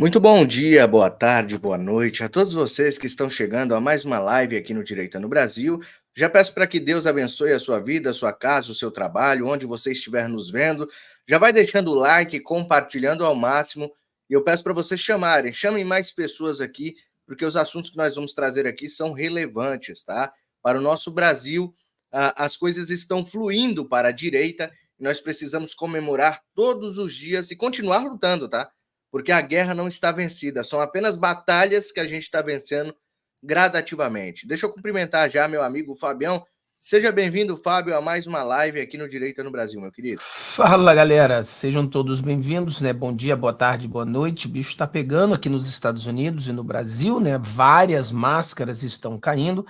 Muito bom dia, boa tarde, boa noite a todos vocês que estão chegando a mais uma live aqui no Direito no Brasil. Já peço para que Deus abençoe a sua vida, a sua casa, o seu trabalho, onde você estiver nos vendo. Já vai deixando o like, compartilhando ao máximo. E eu peço para vocês chamem mais pessoas aqui, porque os assuntos que nós vamos trazer aqui são relevantes, tá? Para o nosso Brasil, as coisas estão fluindo para a direita e nós precisamos comemorar todos os dias e continuar lutando, tá? Porque a guerra não está vencida, são apenas batalhas que a gente está vencendo gradativamente. Deixa eu cumprimentar já meu amigo Fabião. Seja bem-vindo, Fábio, a mais uma live aqui no Direito no Brasil, meu querido. Fala, galera, sejam todos bem-vindos, né? Bom dia, boa tarde, boa noite. O bicho tá pegando aqui nos Estados Unidos e no Brasil, né? Várias máscaras estão caindo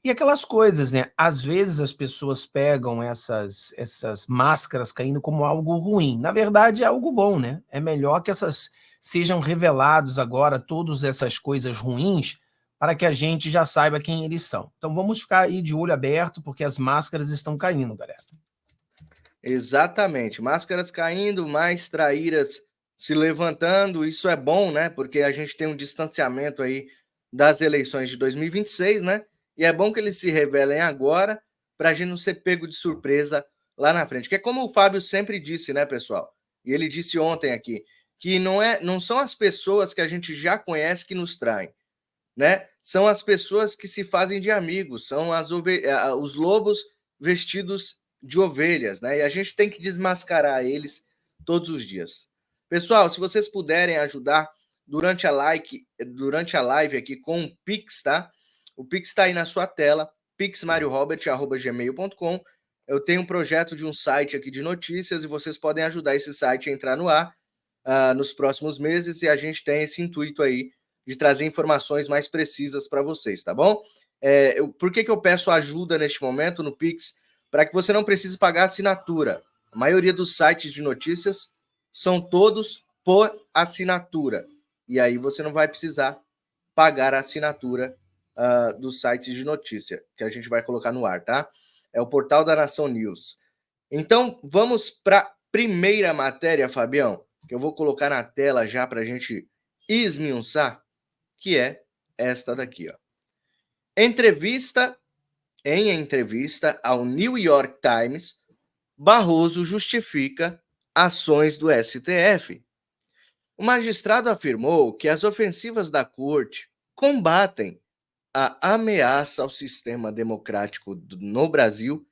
e aquelas coisas, né? Às vezes as pessoas pegam essas máscaras caindo como algo ruim. Na verdade, é algo bom, né? É melhor que essas sejam revelados agora todas essas coisas ruins para que a gente já saiba quem eles são. Então vamos ficar aí de olho aberto porque as máscaras estão caindo, galera. Exatamente, máscaras caindo, mais traíras se levantando, isso é bom, né? Porque a gente tem um distanciamento aí das eleições de 2026, né? E é bom que eles se revelem agora para a gente não ser pego de surpresa lá na frente. Que é como o Fábio sempre disse, né, pessoal? E ele disse ontem aqui, que não são as pessoas que a gente já conhece que nos traem, né? São as pessoas que se fazem de amigos, são os lobos vestidos de ovelhas, né? E a gente tem que desmascarar eles todos os dias. Pessoal, se vocês puderem ajudar durante a live aqui com o Pix, tá? O Pix está aí na sua tela, pixmariorobert@gmail.com. Eu tenho um projeto de um site aqui de notícias e vocês podem ajudar esse site a entrar no ar nos próximos meses e a gente tem esse intuito aí de trazer informações mais precisas para vocês, tá bom? Por que eu peço ajuda neste momento no Pix? Para que você não precise pagar assinatura. A maioria dos sites de notícias são todos por assinatura. E aí você não vai precisar pagar a assinatura dos sites de notícia, que a gente vai colocar no ar, tá? É o portal da Nação News. Então, vamos para a primeira matéria, Fabião, que eu vou colocar na tela já para a gente esmiuçar, que é esta daqui, ó. Em entrevista ao New York Times, Barroso justifica ações do STF. O magistrado afirmou que as ofensivas da corte combatem a ameaça ao sistema democrático no Brasil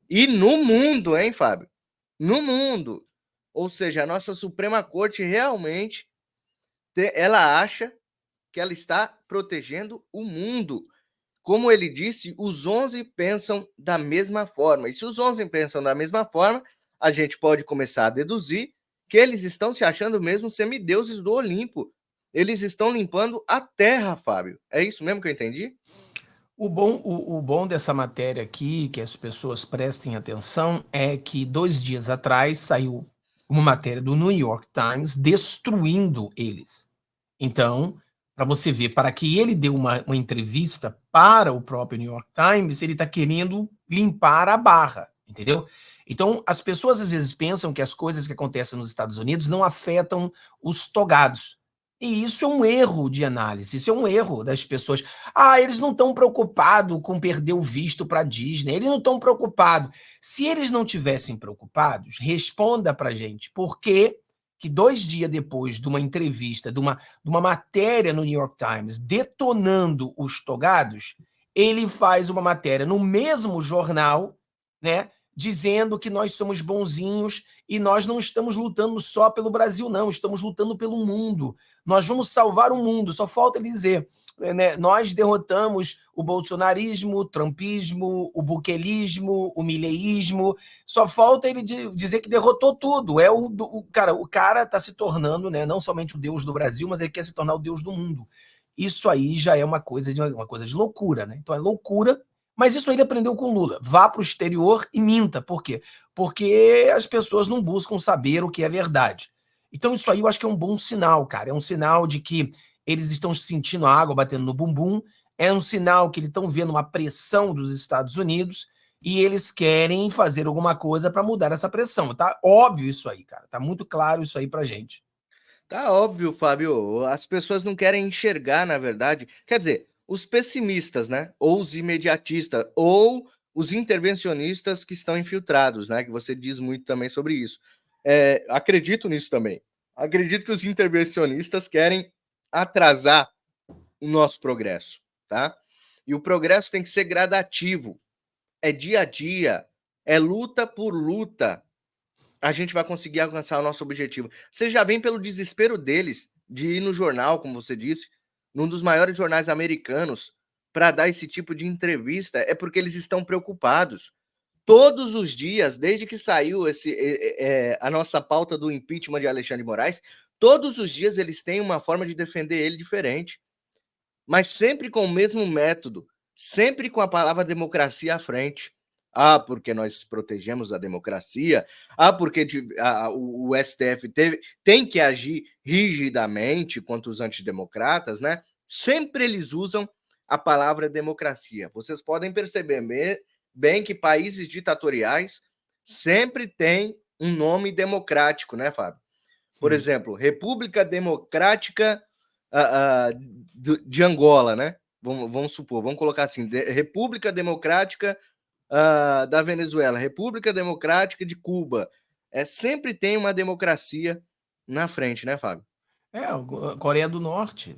e no mundo, hein, Fábio? No mundo. Ou seja, a nossa Suprema Corte realmente ela acha que ela está protegendo o mundo. Como ele disse, os 11 pensam da mesma forma. E se os 11 pensam da mesma forma, a gente pode começar a deduzir que eles estão se achando mesmo semideuses do Olimpo. Eles estão limpando a terra, Fábio. É isso mesmo que eu entendi? O bom dessa matéria aqui, que as pessoas prestem atenção, é que 2 dias atrás saiu uma matéria do New York Times destruindo eles. Então, para você ver, para que ele dê uma entrevista para o próprio New York Times, ele está querendo limpar a barra, entendeu? Então, as pessoas às vezes pensam que as coisas que acontecem nos Estados Unidos não afetam os togados. E isso é um erro de análise, isso é um erro das pessoas. Ah, eles não estão preocupados com perder o visto para a Disney, eles não estão preocupados. Se eles não tivessem preocupados, responda para a gente por que 2 dias depois de uma entrevista, de uma matéria no New York Times detonando os togados, ele faz uma matéria no mesmo jornal, né, dizendo que nós somos bonzinhos e nós não estamos lutando só pelo Brasil, não, estamos lutando pelo mundo. Nós vamos salvar o mundo, só falta ele dizer, né, nós derrotamos o bolsonarismo, o trumpismo, o buquelismo, o mileísmo, só falta ele dizer que derrotou tudo. O cara está se tornando, né, não somente o Deus do Brasil, mas ele quer se tornar o Deus do mundo. Isso aí já é uma coisa de loucura, né? Então é loucura, mas isso aí ele aprendeu com Lula. Vá para o exterior e minta. Por quê? Porque as pessoas não buscam saber o que é verdade. Então isso aí eu acho que é um bom sinal, cara. É um sinal de que eles estão sentindo a água batendo no bumbum, é um sinal que eles estão vendo uma pressão dos Estados Unidos e eles querem fazer alguma coisa para mudar essa pressão. Tá óbvio isso aí, cara. Tá muito claro isso aí pra gente. Tá óbvio, Fábio. As pessoas não querem enxergar, na verdade. Quer dizer, os pessimistas, né? Ou os imediatistas, ou os intervencionistas que estão infiltrados, né? Que você diz muito também sobre isso. Acredito nisso também. Acredito que os intervencionistas querem atrasar o nosso progresso, tá? E o progresso tem que ser gradativo. É dia a dia, é luta por luta. A gente vai conseguir alcançar o nosso objetivo. Você já vem pelo desespero deles de ir no jornal, como você disse, num dos maiores jornais americanos, para dar esse tipo de entrevista. É porque eles estão preocupados. Todos os dias, desde que saiu a nossa pauta do impeachment de Alexandre de Moraes, todos os dias eles têm uma forma de defender ele diferente, mas sempre com o mesmo método, sempre com a palavra democracia à frente. Ah, porque nós protegemos a democracia. Ah, porque o STF tem que agir rigidamente contra os antidemocratas, né? Sempre eles usam a palavra democracia. Vocês podem perceber bem que países ditatoriais sempre têm um nome democrático, né, Fábio? Por exemplo, República Democrática de Angola, né? Vamos supor, vamos colocar assim: República Democrática da Venezuela, República Democrática de Cuba. Sempre tem uma democracia na frente, né, Fábio? Coreia do Norte,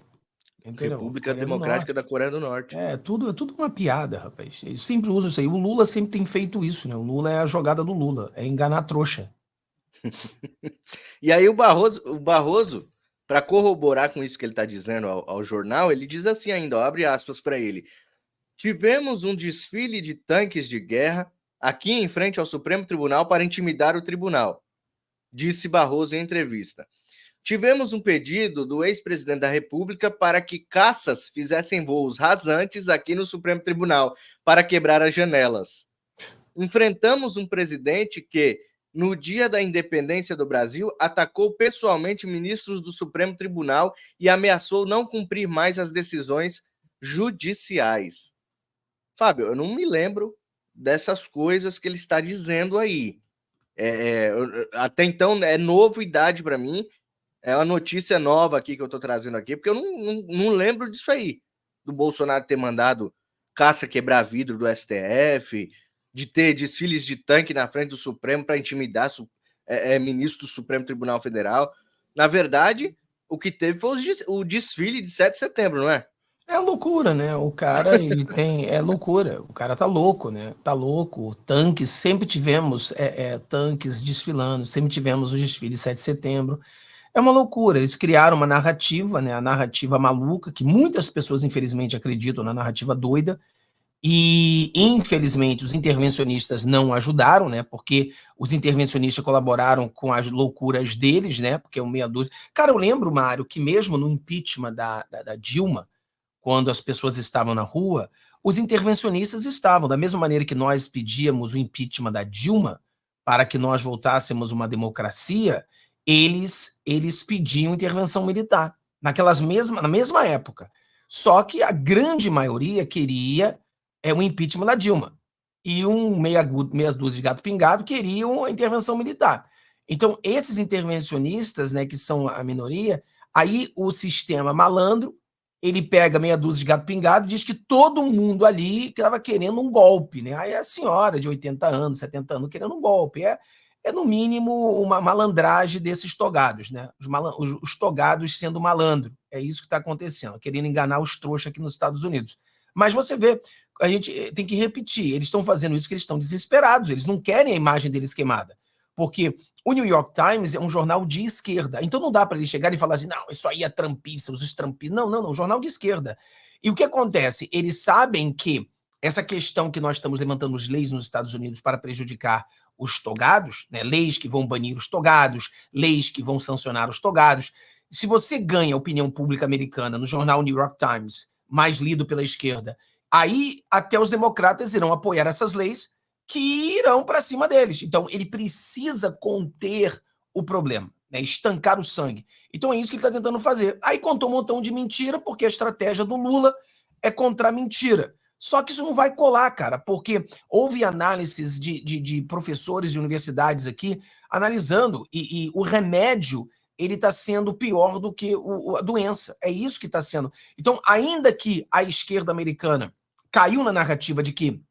entendeu? República Coreia do Democrática Norte. da Coreia do Norte. É tudo uma piada, rapaz. Eles sempre usam isso aí. O Lula sempre tem feito isso, né? O Lula é a jogada do Lula, é enganar a trouxa. E aí o Barroso, para corroborar com isso que ele está dizendo ao jornal, ele diz assim ainda, ó, abre aspas para ele: tivemos um desfile de tanques de guerra aqui em frente ao Supremo Tribunal para intimidar o tribunal, disse Barroso em entrevista. Tivemos um pedido do ex-presidente da República para que caças fizessem voos rasantes aqui no Supremo Tribunal para quebrar as janelas. Enfrentamos um presidente que, no dia da independência do Brasil, atacou pessoalmente ministros do Supremo Tribunal e ameaçou não cumprir mais as decisões judiciais. Fábio, eu não me lembro dessas coisas que ele está dizendo aí. Até então é novidade para mim, é uma notícia nova aqui que eu estou trazendo aqui, porque eu não lembro disso aí, do Bolsonaro ter mandado caça quebrar vidro do STF, de ter desfiles de tanque na frente do Supremo para intimidar ministro do Supremo Tribunal Federal. Na verdade, o que teve foi o desfile de 7 de setembro, não é? É loucura, né? O cara, ele tem. É loucura. O cara tá louco, né? Tá louco. Tanques, sempre tivemos tanques desfilando, sempre tivemos o desfile 7 de setembro. É uma loucura. Eles criaram uma narrativa, né? A narrativa maluca, que muitas pessoas, infelizmente, acreditam na narrativa doida. E, infelizmente, os intervencionistas não ajudaram, né? Porque os intervencionistas colaboraram com as loucuras deles, né? Porque o meia dúzia. Cara, eu lembro, Mário, que mesmo no impeachment da Dilma, quando as pessoas estavam na rua, os intervencionistas estavam, da mesma maneira que nós pedíamos o impeachment da Dilma para que nós voltássemos uma democracia, eles pediam intervenção militar na mesma época. Só que a grande maioria queria o impeachment da Dilma. E meia dúzia de gato pingado queriam a intervenção militar. Então, esses intervencionistas, né, que são a minoria, aí o sistema malandro, ele pega meia dúzia de gato pingado e diz que todo mundo ali estava querendo um golpe, né? Aí a senhora de 80 anos, 70 anos querendo um golpe. É no mínimo uma malandragem desses togados, né? Os togados sendo malandro. É isso que está acontecendo, querendo enganar os trouxas aqui nos Estados Unidos. Mas você vê, a gente tem que repetir, eles estão fazendo isso porque eles estão desesperados, eles não querem a imagem deles queimada. Porque o New York Times é um jornal de esquerda, então não dá para eles chegarem e falar assim, não, isso aí é trampista, os trampistas. Não, jornal de esquerda. E o que acontece? Eles sabem que essa questão que nós estamos levantando as leis nos Estados Unidos para prejudicar os togados, né, leis que vão banir os togados, leis que vão sancionar os togados. Se você ganha a opinião pública americana no jornal New York Times, mais lido pela esquerda, aí até os democratas irão apoiar essas leis que irão para cima deles. Então, ele precisa conter o problema, né? Estancar o sangue. Então, é isso que ele está tentando fazer. Aí contou um montão de mentira, porque a estratégia do Lula é contra a mentira. Só que isso não vai colar, cara, porque houve análises de professores de universidades aqui analisando, e o remédio ele está sendo pior do que a doença. É isso que está sendo. Então, ainda que a esquerda americana caiu na narrativa de que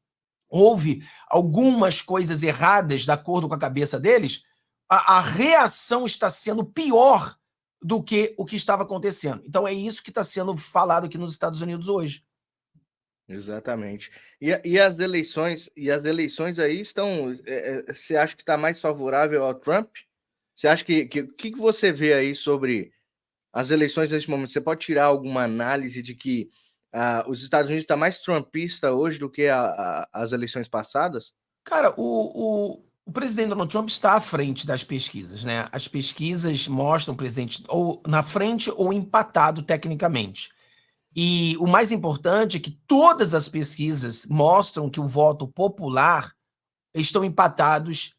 houve algumas coisas erradas de acordo com a cabeça deles, a reação está sendo pior do que o que estava acontecendo. Então, é isso que está sendo falado aqui nos Estados Unidos hoje. Exatamente. E as eleições aí estão. Você acha que está mais favorável ao Trump? Você acha que você vê aí sobre as eleições nesse momento? Você pode tirar alguma análise de que os Estados Unidos está mais trumpista hoje do que as eleições passadas? Cara, o presidente Donald Trump está à frente das pesquisas, né? As pesquisas mostram o presidente ou na frente ou empatado tecnicamente. E o mais importante é que todas as pesquisas mostram que o voto popular estão empatados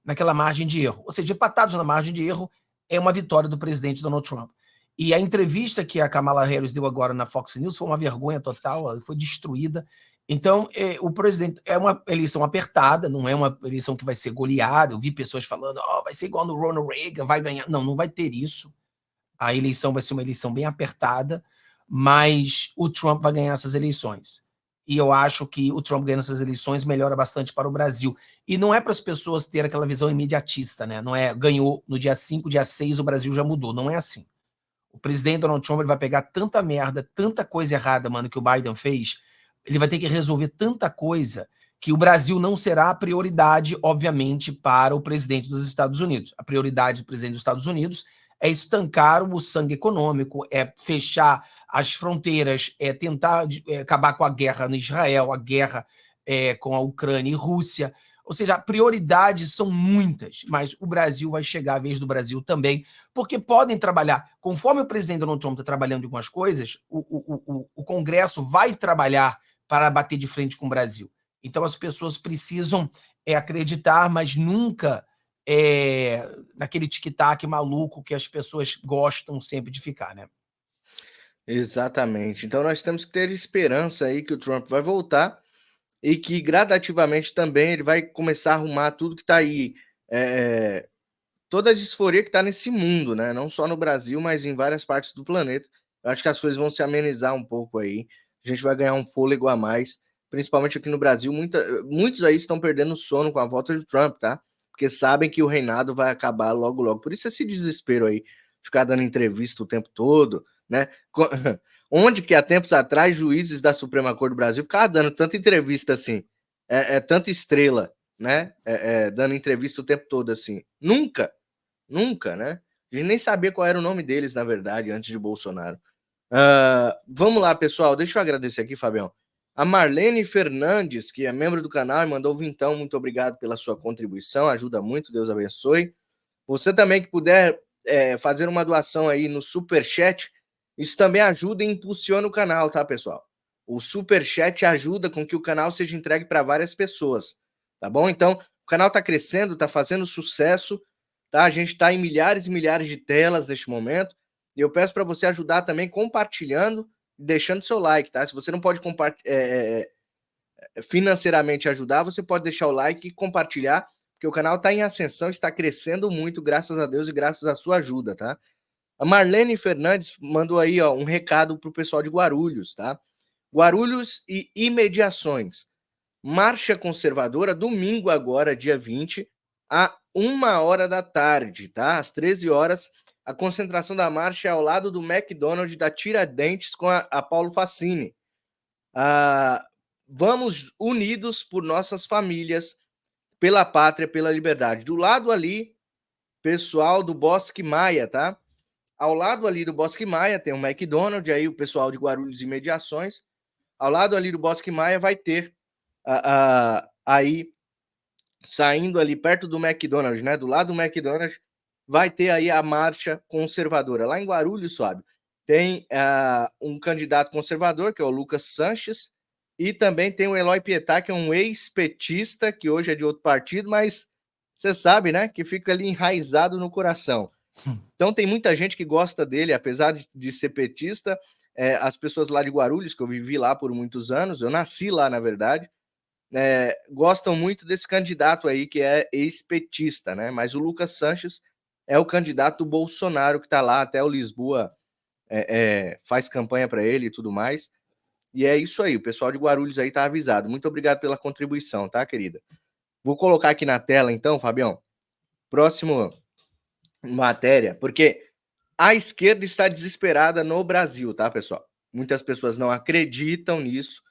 naquela margem de erro. Ou seja, empatados na margem de erro é uma vitória do presidente Donald Trump. E a entrevista que a Kamala Harris deu agora na Fox News foi uma vergonha total, ela foi destruída. Então, o presidente é uma eleição apertada, não é uma eleição que vai ser goleada. Eu vi pessoas falando, vai ser igual no Ronald Reagan, vai ganhar. Não, não vai ter isso. A eleição vai ser uma eleição bem apertada, mas o Trump vai ganhar essas eleições. E eu acho que o Trump ganhando essas eleições melhora bastante para o Brasil. E não é para as pessoas terem aquela visão imediatista, né? Não é ganhou no dia 5, dia 6, o Brasil já mudou. Não é assim. O presidente Donald Trump ele vai pegar tanta merda, tanta coisa errada, mano, que o Biden fez. Ele vai ter que resolver tanta coisa que o Brasil não será a prioridade, obviamente, para o presidente dos Estados Unidos. A prioridade do presidente dos Estados Unidos é estancar o sangue econômico, é fechar as fronteiras, é tentar acabar com a guerra no Israel, a guerra com a Ucrânia e Rússia. Ou seja, prioridades são muitas, mas o Brasil vai chegar a vez do Brasil também, porque podem trabalhar. Conforme o presidente Donald Trump está trabalhando em algumas coisas, o Congresso vai trabalhar para bater de frente com o Brasil. Então as pessoas precisam acreditar, mas nunca naquele tic-tac maluco que as pessoas gostam sempre de ficar, né? Exatamente. Então nós temos que ter esperança aí que o Trump vai voltar e que gradativamente também ele vai começar a arrumar tudo que está aí, toda a disforia que está nesse mundo, né? Não só no Brasil, mas em várias partes do planeta. Eu acho que as coisas vão se amenizar um pouco aí. A gente vai ganhar um fôlego a mais, principalmente aqui no Brasil. Muitos aí estão perdendo sono com a volta de Trump, tá? Porque sabem que o reinado vai acabar logo, logo. Por isso esse desespero aí, ficar dando entrevista o tempo todo, né? Onde que há tempos atrás juízes da Suprema Corte do Brasil ficavam dando tanta entrevista assim, tanta estrela, né? Dando entrevista o tempo todo assim. Nunca, né? A gente nem sabia qual era o nome deles, na verdade, antes de Bolsonaro. Vamos lá, pessoal. Deixa eu agradecer aqui, Fabião. A Marlene Fernandes, que é membro do canal e mandou vintão, muito obrigado pela sua contribuição, ajuda muito, Deus abençoe. Você também que puder fazer uma doação aí no Superchat, isso também ajuda e impulsiona o canal, tá, pessoal? O Superchat ajuda com que o canal seja entregue para várias pessoas, tá bom? Então, o canal está crescendo, está fazendo sucesso, tá? A gente está em milhares e milhares de telas neste momento, e eu peço para você ajudar também compartilhando e deixando seu like, tá? Se você não pode financeiramente ajudar, você pode deixar o like e compartilhar, porque o canal está em ascensão, está crescendo muito, graças a Deus e graças à sua ajuda, tá? A Marlene Fernandes mandou aí um recado para o pessoal de Guarulhos, tá? Guarulhos e imediações. Marcha conservadora, domingo agora, dia 20, a 1h da tarde, tá? Às 13 horas, a concentração da marcha é ao lado do McDonald's da Tiradentes com a Paulo Facini. Vamos unidos por nossas famílias, pela pátria, pela liberdade. Do lado ali, pessoal do Bosque Maia, tá? Ao lado ali do Bosque Maia tem um McDonald's, aí o pessoal de Guarulhos e Mediações. Ao lado ali do Bosque Maia vai ter aí, saindo ali perto do McDonald's, né? Do lado do McDonald's, vai ter aí a marcha conservadora. Lá em Guarulhos, sabe? Tem um candidato conservador, que é o Lucas Sanches, e também tem o Eloy Pietá, que é um ex-petista, que hoje é de outro partido, mas você sabe, né? Que fica ali enraizado no coração. Então tem muita gente que gosta dele, apesar de ser petista. As pessoas lá de Guarulhos, que eu vivi lá por muitos anos, eu nasci lá, na verdade, gostam muito desse candidato aí, que é ex-petista, né? Mas o Lucas Sanches é o candidato Bolsonaro que está lá, até o Lisboa faz campanha para ele e tudo mais. E é isso aí, o pessoal de Guarulhos aí tá avisado. Muito obrigado pela contribuição, tá, querida? Vou colocar aqui na tela, então, Fabião, próximo matéria, porque a esquerda está desesperada no Brasil, tá, pessoal? Muitas pessoas não acreditam nisso,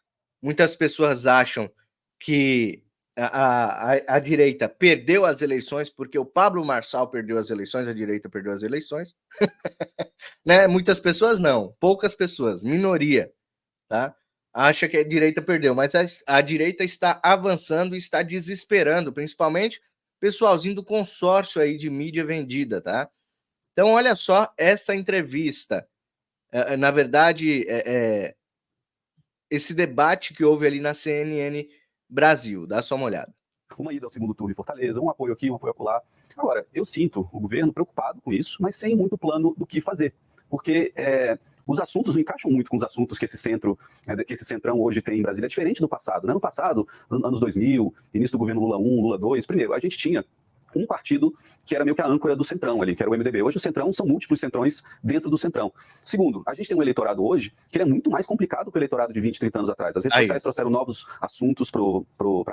muitas pessoas acham que a direita perdeu as eleições porque o Pablo Marçal perdeu as eleições, a direita perdeu as eleições. Né? Muitas pessoas não, poucas pessoas, minoria, tá? Acha que a direita perdeu, mas a direita está avançando e está desesperando, principalmente pessoalzinho do consórcio aí de mídia vendida, tá? Então, olha só essa entrevista. Na verdade, esse debate que houve ali na CNN Brasil. Dá só uma olhada. Uma ida ao segundo turno em Fortaleza, um apoio aqui, um apoio acolá. Agora, eu sinto o governo preocupado com isso, mas sem muito plano do que fazer. Porque os assuntos não encaixam muito com os assuntos que esse centrão hoje tem em Brasília. É diferente do passado. Né? No passado, nos anos 2000, início do governo Lula 1, Lula 2, primeiro, a gente tinha um partido que era meio que a âncora do centrão ali, que era o MDB. Hoje o centrão são múltiplos centrões dentro do centrão. Segundo, a gente tem um eleitorado hoje que é muito mais complicado que o eleitorado de 20, 30 anos atrás. As redes sociais trouxeram novos assuntos para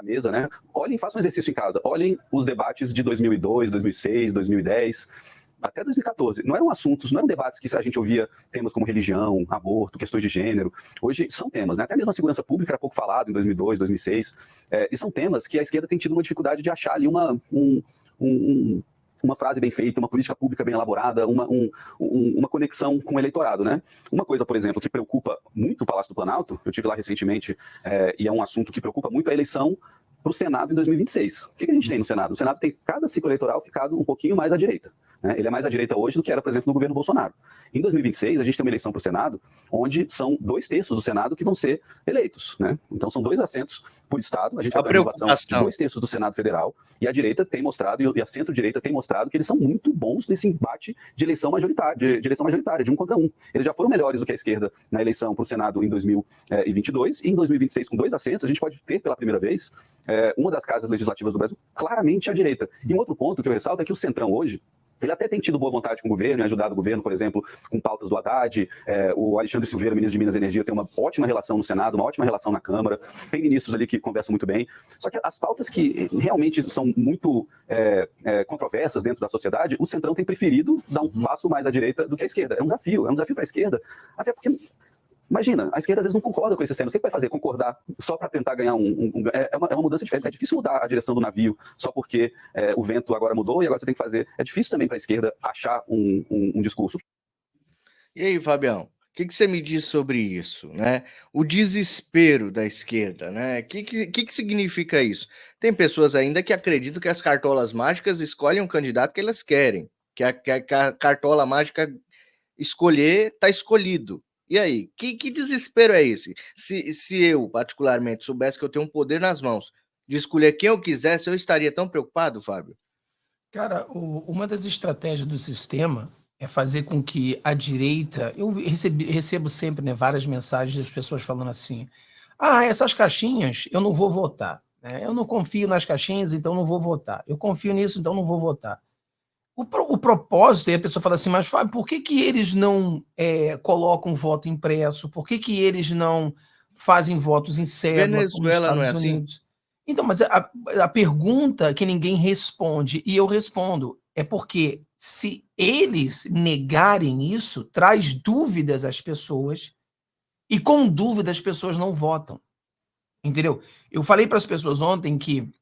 a mesa, né? Olhem, façam um exercício em casa. Olhem os debates de 2002, 2006, 2010... até 2014, não eram assuntos, não eram debates que a gente ouvia temas como religião, aborto, questões de gênero. Hoje são temas, né? Até mesmo a segurança pública era pouco falado em 2002, 2006. E são temas que a esquerda tem tido uma dificuldade de achar ali uma frase bem feita, uma política pública bem elaborada, uma conexão com o eleitorado, né? Uma coisa, por exemplo, que preocupa muito o Palácio do Planalto, eu estive lá recentemente, e é um assunto que preocupa muito a eleição para o Senado em 2026. O que a gente tem no Senado? O Senado tem, cada ciclo eleitoral, ficado um pouquinho mais à direita. Né? Ele é mais à direita hoje do que era, por exemplo, no governo Bolsonaro. Em 2026, a gente tem uma eleição para o Senado, onde são 2/3 do Senado que vão ser eleitos. Né? Então, são 2 assentos por Estado. A gente vai para a renovação de 2/3 do Senado Federal. E a direita tem mostrado, e a centro-direita tem mostrado, que eles são muito bons nesse embate de eleição majoritária, de um contra um. Eles já foram melhores do que a esquerda na eleição para o Senado em 2022. E em 2026, com 2 assentos, a gente pode ter pela primeira vez uma das casas legislativas do Brasil claramente à direita. E um outro ponto que eu ressalto é que o Centrão hoje, ele até tem tido boa vontade com o governo, ajudado o governo, por exemplo, com pautas do Haddad. O Alexandre Silveira, ministro de Minas e Energia, tem uma ótima relação no Senado, uma ótima relação na Câmara. Tem ministros ali que conversam muito bem. Só que as pautas que realmente são muito controversas dentro da sociedade, o Centrão tem preferido dar um passo mais à direita do que à esquerda. É um desafio para a esquerda, até porque... Imagina, a esquerda às vezes não concorda com esses temas. O que vai fazer? Concordar só para tentar ganhar é uma mudança diferente. É difícil mudar a direção do navio só porque o vento agora mudou e agora você tem que fazer. É difícil também para a esquerda achar um discurso. E aí, Fabião, o que você me diz sobre isso? Né? O desespero da esquerda, né? O que significa isso? Tem pessoas ainda que acreditam que as cartolas mágicas escolhem um candidato que elas querem, que a cartola mágica escolher está escolhido. E aí, que desespero é esse? Se eu, particularmente, soubesse que eu tenho um poder nas mãos de escolher quem eu quisesse, eu estaria tão preocupado, Fábio? Cara, uma das estratégias do sistema é fazer com que a direita... Eu recebo sempre, né, várias mensagens das pessoas falando assim: essas caixinhas eu não vou votar. Né? Eu não confio nas caixinhas, então não vou votar. Eu confio nisso, então não vou votar. O propósito, e a pessoa fala assim, mas Fábio, por que eles não colocam voto impresso? Por que eles não fazem votos em cédula, como nos Venezuela não é Estados assim? Unidos? Então, mas a pergunta que ninguém responde, e eu respondo, é porque se eles negarem isso, traz dúvidas às pessoas, e com dúvida as pessoas não votam. Entendeu? Eu falei para as pessoas ontem que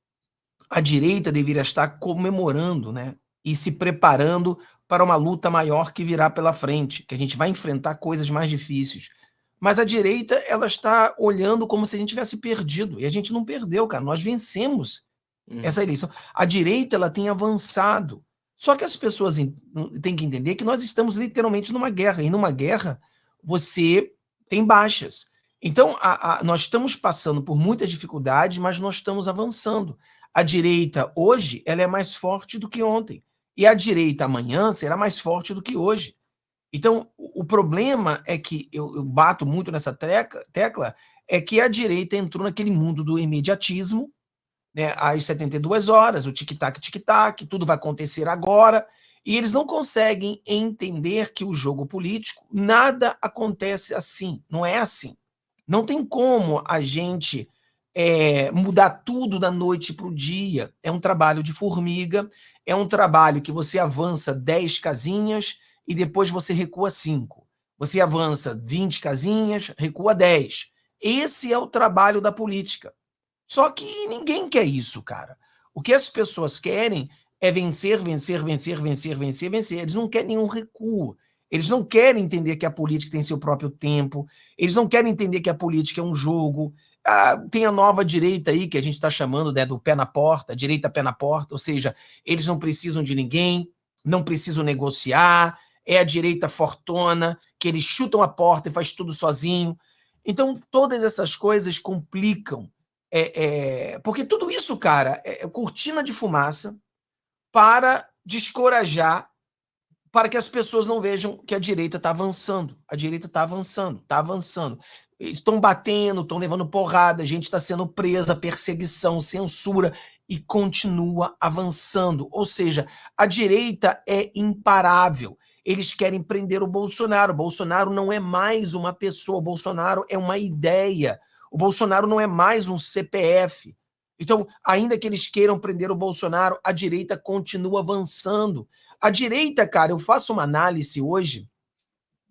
a direita deveria estar comemorando, né? E se preparando para uma luta maior que virá pela frente, que a gente vai enfrentar coisas mais difíceis. Mas a direita, ela está olhando como se a gente tivesse perdido, e a gente não perdeu, cara, nós vencemos essa eleição. A direita, ela tem avançado, só que as pessoas têm que entender que nós estamos literalmente numa guerra, e numa guerra você tem baixas. Então, nós estamos passando por muitas dificuldades, mas nós estamos avançando. A direita, hoje, ela é mais forte do que ontem. E a direita, amanhã, será mais forte do que hoje. Então, o problema é que, eu bato muito nessa tecla, é que a direita entrou naquele mundo do imediatismo, né, às 72 horas, o tic-tac, tudo vai acontecer agora. E eles não conseguem entender que o jogo político, nada acontece assim, não é assim. Não tem como a gente mudar tudo da noite para o dia. É um trabalho de formiga, é um trabalho que você avança 10 casinhas e depois você recua 5. Você avança 20 casinhas, recua 10. Esse é o trabalho da política. Só que ninguém quer isso, cara. O que as pessoas querem é vencer, vencer, vencer, vencer, vencer, vencer. Eles não querem nenhum recuo. Eles não querem entender que a política tem seu próprio tempo. Eles não querem entender que a política é um jogo. Tem a nova direita aí, que a gente está chamando, né, do pé na porta, direita pé na porta, ou seja, eles não precisam de ninguém, não precisam negociar, é a direita fortona, que eles chutam a porta e faz tudo sozinho. Então, todas essas coisas complicam. Porque tudo isso, cara, é cortina de fumaça para descorajar, para que as pessoas não vejam que a direita está avançando. A direita está avançando, está avançando. Eles estão batendo, estão levando porrada, a gente está sendo presa, perseguição, censura, e continua avançando. Ou seja, a direita é imparável. Eles querem prender o Bolsonaro. O Bolsonaro não é mais uma pessoa, o Bolsonaro é uma ideia. O Bolsonaro não é mais um CPF. Então, ainda que eles queiram prender o Bolsonaro, a direita continua avançando. A direita, cara, eu faço uma análise hoje,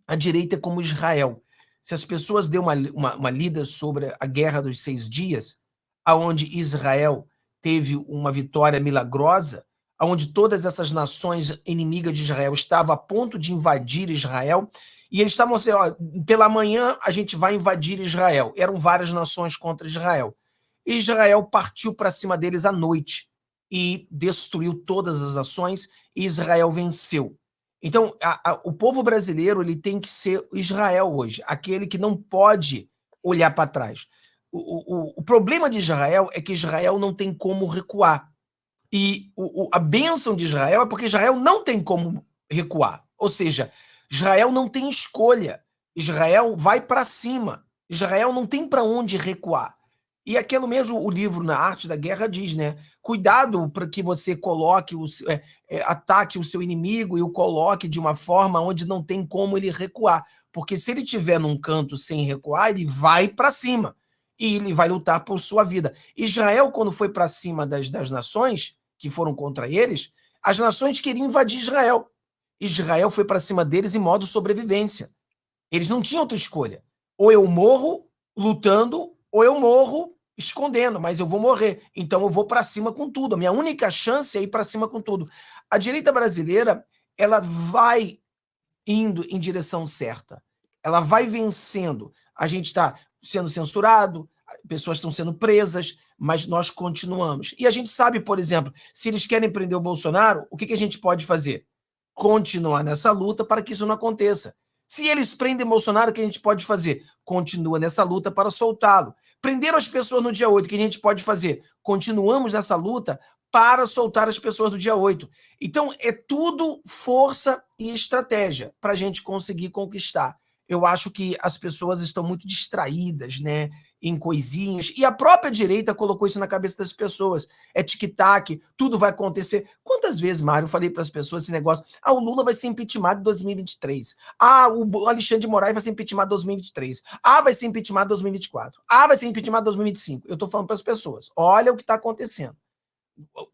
a direita é como Israel. Se as pessoas dêem uma lida sobre a Guerra dos 6 Dias, aonde Israel teve uma vitória milagrosa, aonde todas essas nações inimigas de Israel estavam a ponto de invadir Israel, e eles estavam assim, ó, pela manhã a gente vai invadir Israel. Eram várias nações contra Israel. E Israel partiu para cima deles à noite e destruiu todas as ações, e Israel venceu. Então, o povo brasileiro ele tem que ser Israel hoje, aquele que não pode olhar para trás. O problema de Israel é que Israel não tem como recuar. E a bênção de Israel é porque Israel não tem como recuar. Ou seja, Israel não tem escolha. Israel vai para cima. Israel não tem para onde recuar. E aquilo mesmo, o livro Na Arte da Guerra diz, né? Cuidado para que você coloque ataque o seu inimigo e o coloque de uma forma onde não tem como ele recuar. Porque se ele estiver num canto sem recuar, ele vai para cima. E ele vai lutar por sua vida. Israel, quando foi para cima das nações que foram contra eles, as nações queriam invadir Israel. Israel foi para cima deles em modo sobrevivência. Eles não tinham outra escolha. Ou eu morro lutando, ou eu morro escondendo, mas eu vou morrer. Então eu vou para cima com tudo. A minha única chance é ir para cima com tudo. A direita brasileira, ela vai indo em direção certa. Ela vai vencendo. A gente está sendo censurado, pessoas estão sendo presas, mas nós continuamos. E a gente sabe, por exemplo, se eles querem prender o Bolsonaro, o que a gente pode fazer? Continuar nessa luta para que isso não aconteça. Se eles prendem Bolsonaro, o que a gente pode fazer? Continua nessa luta para soltá-lo. Prenderam as pessoas no dia 8, o que a gente pode fazer? Continuamos nessa luta para soltar as pessoas do dia 8. Então, é tudo força e estratégia para a gente conseguir conquistar. Eu acho que as pessoas estão muito distraídas, né, em coisinhas, e a própria direita colocou isso na cabeça das pessoas. É tic-tac, tudo vai acontecer. Quantas vezes, Mário, eu falei para as pessoas esse negócio, o Lula vai ser impeachment em 2023, o Alexandre de Moraes vai ser impeachment em 2023, vai ser impeachment em 2024, vai ser impeachment em 2025. Eu estou falando para as pessoas, olha o que está acontecendo.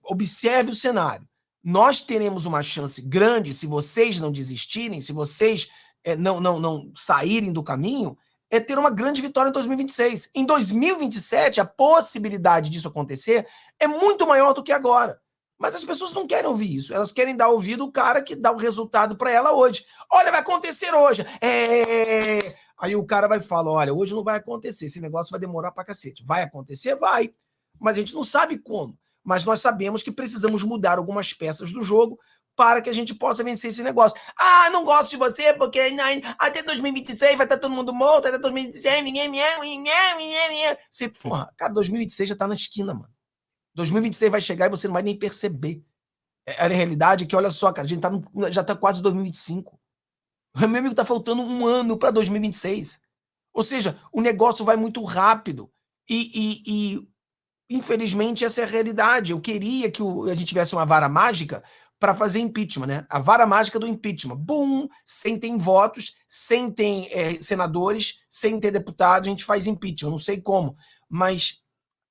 Observe o cenário. Nós teremos uma chance grande, se vocês não desistirem, se vocês não saírem do caminho, é ter uma grande vitória em 2026. Em 2027, a possibilidade disso acontecer é muito maior do que agora. Mas as pessoas não querem ouvir isso. Elas querem dar ouvido ao cara que dá o resultado para ela hoje. Olha, vai acontecer hoje. Aí o cara vai falar, olha, hoje não vai acontecer. Esse negócio vai demorar pra cacete. Vai acontecer? Vai. Mas a gente não sabe como. Mas nós sabemos que precisamos mudar algumas peças do jogo para que a gente possa vencer esse negócio. Não gosto de você porque até 2026 vai estar todo mundo morto, até 2026... Porra, cara, 2026 já tá na esquina, mano. 2026 vai chegar e você não vai nem perceber. A realidade é que, olha só, cara, a gente já tá quase 2025. Meu amigo, tá faltando um ano para 2026. Ou seja, o negócio vai muito rápido. E infelizmente, essa é a realidade. Eu queria que a gente tivesse uma vara mágica para fazer impeachment, né? A vara mágica do impeachment. Bum! Sem ter votos, sem ter senadores, sem ter deputados, a gente faz impeachment. Não sei como, mas,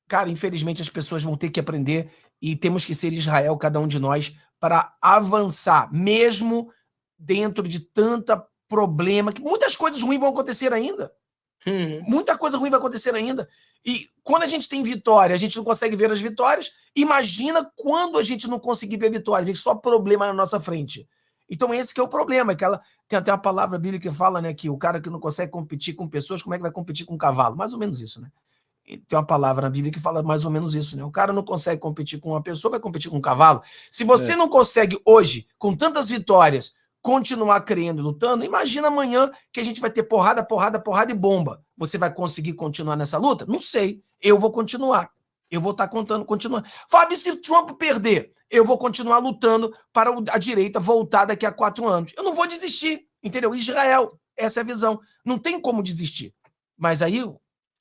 cara, infelizmente as pessoas vão ter que aprender e temos que ser Israel, cada um de nós, para avançar, mesmo dentro de tanta problema, que muitas coisas ruins vão acontecer ainda. Muita coisa ruim vai acontecer ainda. E quando a gente tem vitória, a gente não consegue ver as vitórias. Imagina quando a gente não conseguir ver vitória, vem só problema na nossa frente. Então esse que é o problema. Tem até uma palavra bíblica que fala, né, que o cara que não consegue competir com pessoas, como é que vai competir com um cavalo? Mais ou menos isso, né? E tem uma palavra na Bíblia que fala mais ou menos isso, né? O cara não consegue competir com uma pessoa, vai competir com um cavalo. Se você não consegue hoje, com tantas vitórias, continuar crendo e lutando, imagina amanhã que a gente vai ter porrada, porrada, porrada e bomba. Você vai conseguir continuar nessa luta? Não sei. Eu vou continuar. Eu vou estar continuando. Fábio, se Trump perder, eu vou continuar lutando para a direita voltar daqui a 4 anos. Eu não vou desistir, entendeu? Israel, essa é a visão. Não tem como desistir. Mas aí,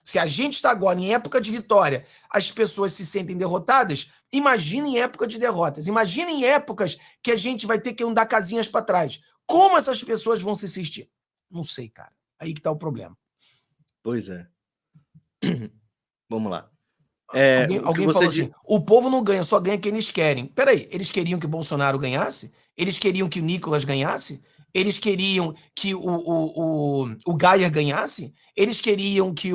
se a gente está agora em época de vitória, as pessoas se sentem derrotadas, imagina em época de derrotas. Imagina em épocas que a gente vai ter que andar casinhas para trás. Como essas pessoas vão se assistir? Não sei, cara. Aí que está o problema. Pois é. Vamos lá. Alguém falou assim, o povo não ganha, só ganha quem eles querem. Peraí, eles queriam que o Bolsonaro ganhasse? Eles queriam que o Nicolas ganhasse? Eles queriam que o Gaia ganhasse? Eles queriam que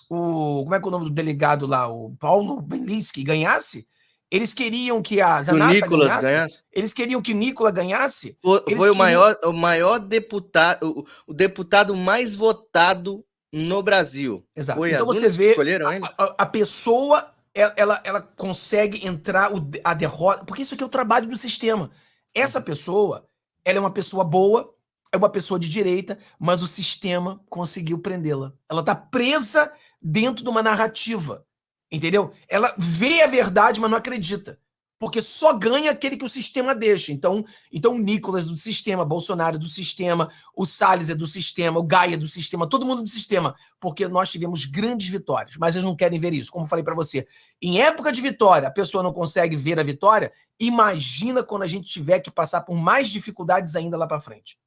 como é que é o nome do delegado lá? O Paulo Belinsky ganhasse? Eles queriam que a Zanata ganhasse? Eles queriam que o Nicolas ganhasse? Foi o maior deputado, o deputado mais votado no Brasil. Exato. Foi então você vê, escolheram ele? A pessoa, ela consegue entrar a derrota, porque isso aqui é o trabalho do sistema. Essa pessoa, ela é uma pessoa boa, é uma pessoa de direita, mas o sistema conseguiu prendê-la. Ela está presa dentro de uma narrativa, entendeu? Ela vê a verdade, mas não acredita. Porque só ganha aquele que o sistema deixa. Então o Nicolas é do sistema, Bolsonaro é do sistema, o Salles é do sistema, o Gaia é do sistema, todo mundo do sistema. Porque nós tivemos grandes vitórias, mas eles não querem ver isso. Como eu falei para você, em época de vitória, a pessoa não consegue ver a vitória, imagina quando a gente tiver que passar por mais dificuldades ainda lá para frente.